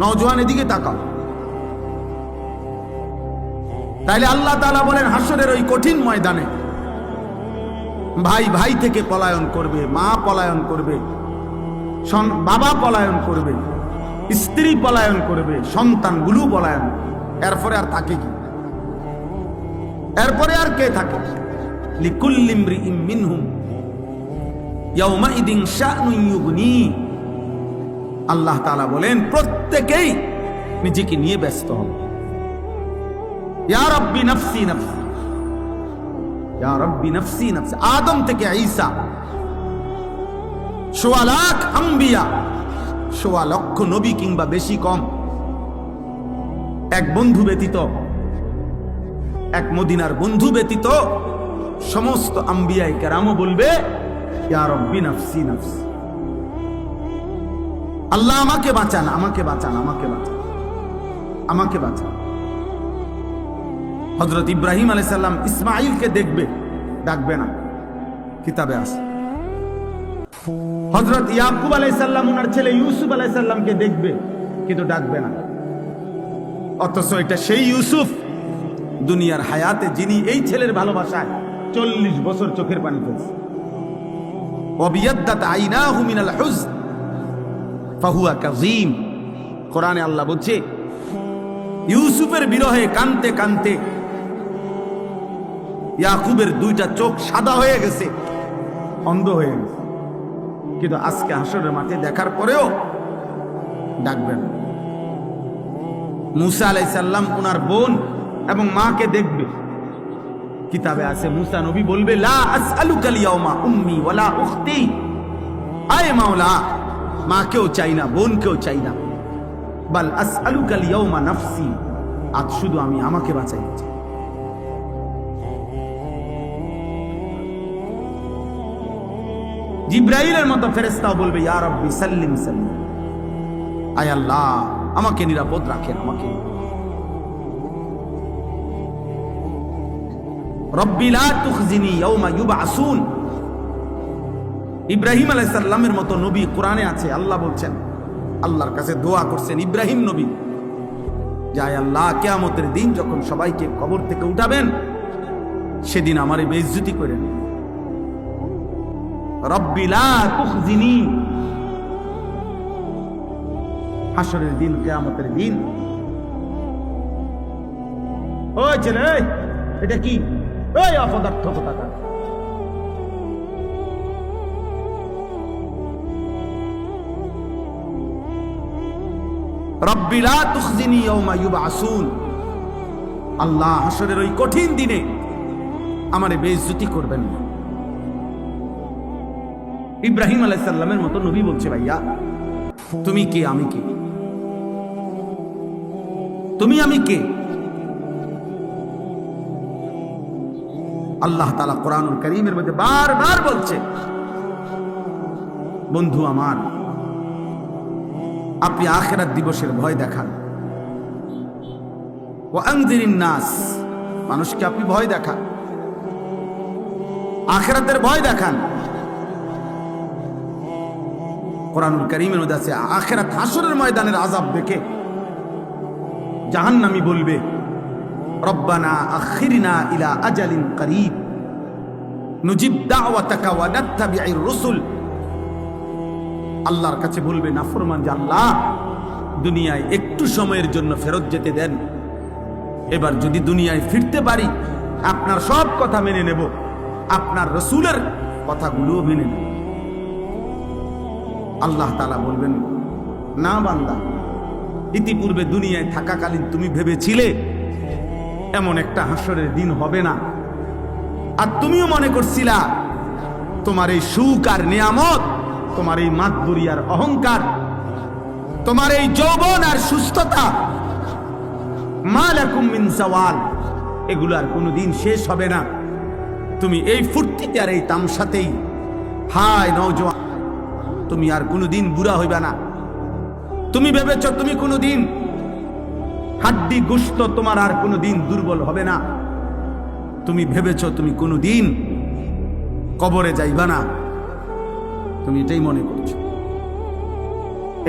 নওজোয়ান এদিকে তাকাও। তাইলে আল্লাহ তাআলা বলেন, হাসরের ওই কঠিন ময়দানে ভাই ভাই থেকে পলায়ন করবে, মা পলায়ন করবে, বাবা পলায়ন করবে, স্ত্রী পলায়ন করবে, সন্তানগুলো পলায়ন। এরপরে আর থাকে কি? এরপরে আর কে থাকে? লিকুল্লি ইমরিইম মিনহুম ইয়াউমাইদিন শা'নুন ইউগনি। আল্লাহ তাআলা বলেন, প্রত্যেকেই নিজেকে নিয়ে ব্যস্ত হবে। ইয়া রাব্বি নাফসি নাফসি, ইয়া রাব্বি নাফসি নাফসি। আদম থেকে ঈসা, ১৬ লাখ আম্বিয়া, ১৬ লক্ষ নবী কিংবা বেশি কম, এক বন্ধু ব্যতীত, এক মদিনার বন্ধু ব্যতীত সমস্ত আম্বিয়ায়ে কেরামও বলবে, ইয়া রাব্বি নাফসি নাফসি। আল্লাহ আমাকে বাঁচান, আমাকে বাঁচান, আমাকে বাঁচান, আমাকে বাঁচান। হযরত ইব্রাহিম আলাইহিস সালাম ইসমাঈলকে দেখবে, ডাকবে না, কিতাবে আছে। হযরত ইয়াকুব আলাইহিস সালাম ওনার ছেলে ইউসুফ আলাইহিস সালামকে দেখবে, কিন্তু ডাকবে না। অথচ এটা সেই ইউসুফ দুনিয়ার হায়াতে, যিনি এই ছেলের ভালোবাসায় 40 বছর চোখের পানি ফেলছে। ওয়াবিয়াদ্দাত আইনাহু মিনাল হুজন ফাহুয়া কাযীম। কোরআনে আল্লাহ বলছে, ইউসুফের বিরহে কানতে কানতে ইয়াকুবের 2টা চোখ সাদা হয়ে গেছে, অন্ধ হয়ে গেছে। কিন্তু আজকে হাসরের মাঠে দেখার পরেও ডাকবেন। মুসা আলাইহিস সালাম ওনার বোন এবং মাকে দেখবে, কিতাবে আছে মুসা নবী বলবে, লা আসআলুকাল ইয়াউমা উম্মি ওয়ালা উখতি। আয় মাওলা, মাকেও চাই না, বোনকেও চাই না, বাল আসআলুকাল ইয়াউমা নাফসি, আজ শুধু আমি আমাকে বাঁচাই। জিবরাইলের মতো ফেরেশতাও বলবে, ইয়া রাব্বি সাল্লিম সাল্লিম, আয় আল্লাহ আমাকে নিরাপদ রাখেন, আমাকে। রব্বি লা তুখজিনি ইয়াউমা ইউবআসুন। ইব্রাহিম আলাইহিস সালামের মতো নবী কোরআনে আছে, আল্লাহ বলছেন, আল্লাহর কাছে দোয়া করছেন ইব্রাহিম নবী, যে আয় আল্লাহ, কিয়ামতের দিন যখন সবাইকে কবর থেকে উঠাবেন, সেদিন আমারে বেইজ্জতি করেন। রব্বি লা তুখজিনি, হাসরের দিন, কিয়ামতের দিন। ওই ছেলে, এটা কি? ওই অপদার্থ কোথাকার। রব্বি লা তুখজিনি ইয়াউমা ইউবআসুন। আল্লাহ হাসরের ওই কঠিন দিনে আমারে বেইজ্জতি করবেন না। ইব্রাহিম আলাইহিস সালামের মতো নবী বলছে, ভাইয়া তুমি কে, আমি কে? তুমি আমি কে? আল্লাহ তাআলা কোরআনুল কারীমের মধ্যে বারবার বলছে, বন্ধু আমার, আপনি আখিরাত দিবসের ভয় দেখান। ওয়া আনজিরিন নাস, মানুষকে আপনি ভয় দেখান, আখিরাতের ভয় দেখান। কোরআনুল কারীমের মধ্যে আছে, আখিরাত হাসরের ময়দানের আযাব দেখে জাহান্নামী বলবে, রব্বানা আখিরনা ইলা আজালিন করিব নুজিব দাওয়াতাকা ওয়া নাত্তাবি'র রাসূল। আল্লাহর কাছে বলবে নাফরমান যে, আল্লাহ দুনিয়ায় একটু সময়ের জন্য ফেরত যেতে দেন, এবার যদি দুনিয়ায় ফিরতে পারি আপনার সব কথা মেনে নেব, আপনার রাসূলের কথাগুলোও মেনে নেব। আল্লাহ তাআলা বলবেন, না বান্দা, ইতিপূর্বে দুনিয়ায় থাকাকালীন তুমি ভেবেছিলে এমন একটা হাসরের দিন হবে না, আর তুমিও মনে করছিলা তোমার এই সুখ আর নিয়ামত, তোমার এই মাতবুরি আর অহংকার, তোমার এই যৌবন আর সুস্থতা, মা লাকুম মিন যাওয়াল, এগুলো আর কোনোদিন শেষ হবে না। তুমি এই ফুর্তিতে আর এই তামসাতেই হায় নওজোয়ান, তুমি আর কোনোদিন বুড়া হইবা না। তুমি ভেবেছ তুমি কোনোদিন হাড্ডি গোশত তোমার আর কোনোদিন দুর্বল হবে না। তুমি ভেবেছ তুমি কোনোদিন কবরে যাইবা না। তুমি এটাই মনে করছো,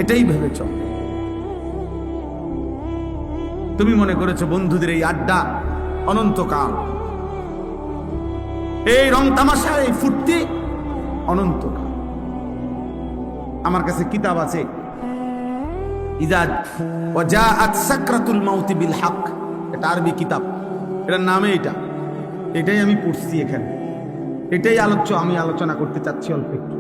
এটাই ভেবেছ। তুমি মনে করেছো বন্ধুদের এই আড্ডা অনন্তকাল, এই রং তামাশা, এই ফুর্তি অনন্তকাল। আমার কাছে কিতাব আছে, ইযা ওয়াজাআত সাকরাতুল মাউত বিল হক, এটা আরবি কিতাব, এটার নামে এটাই আমি পড়ছি এখানে, এটাই আমি আলোচনা করতে চাচ্ছি অল্প একটু।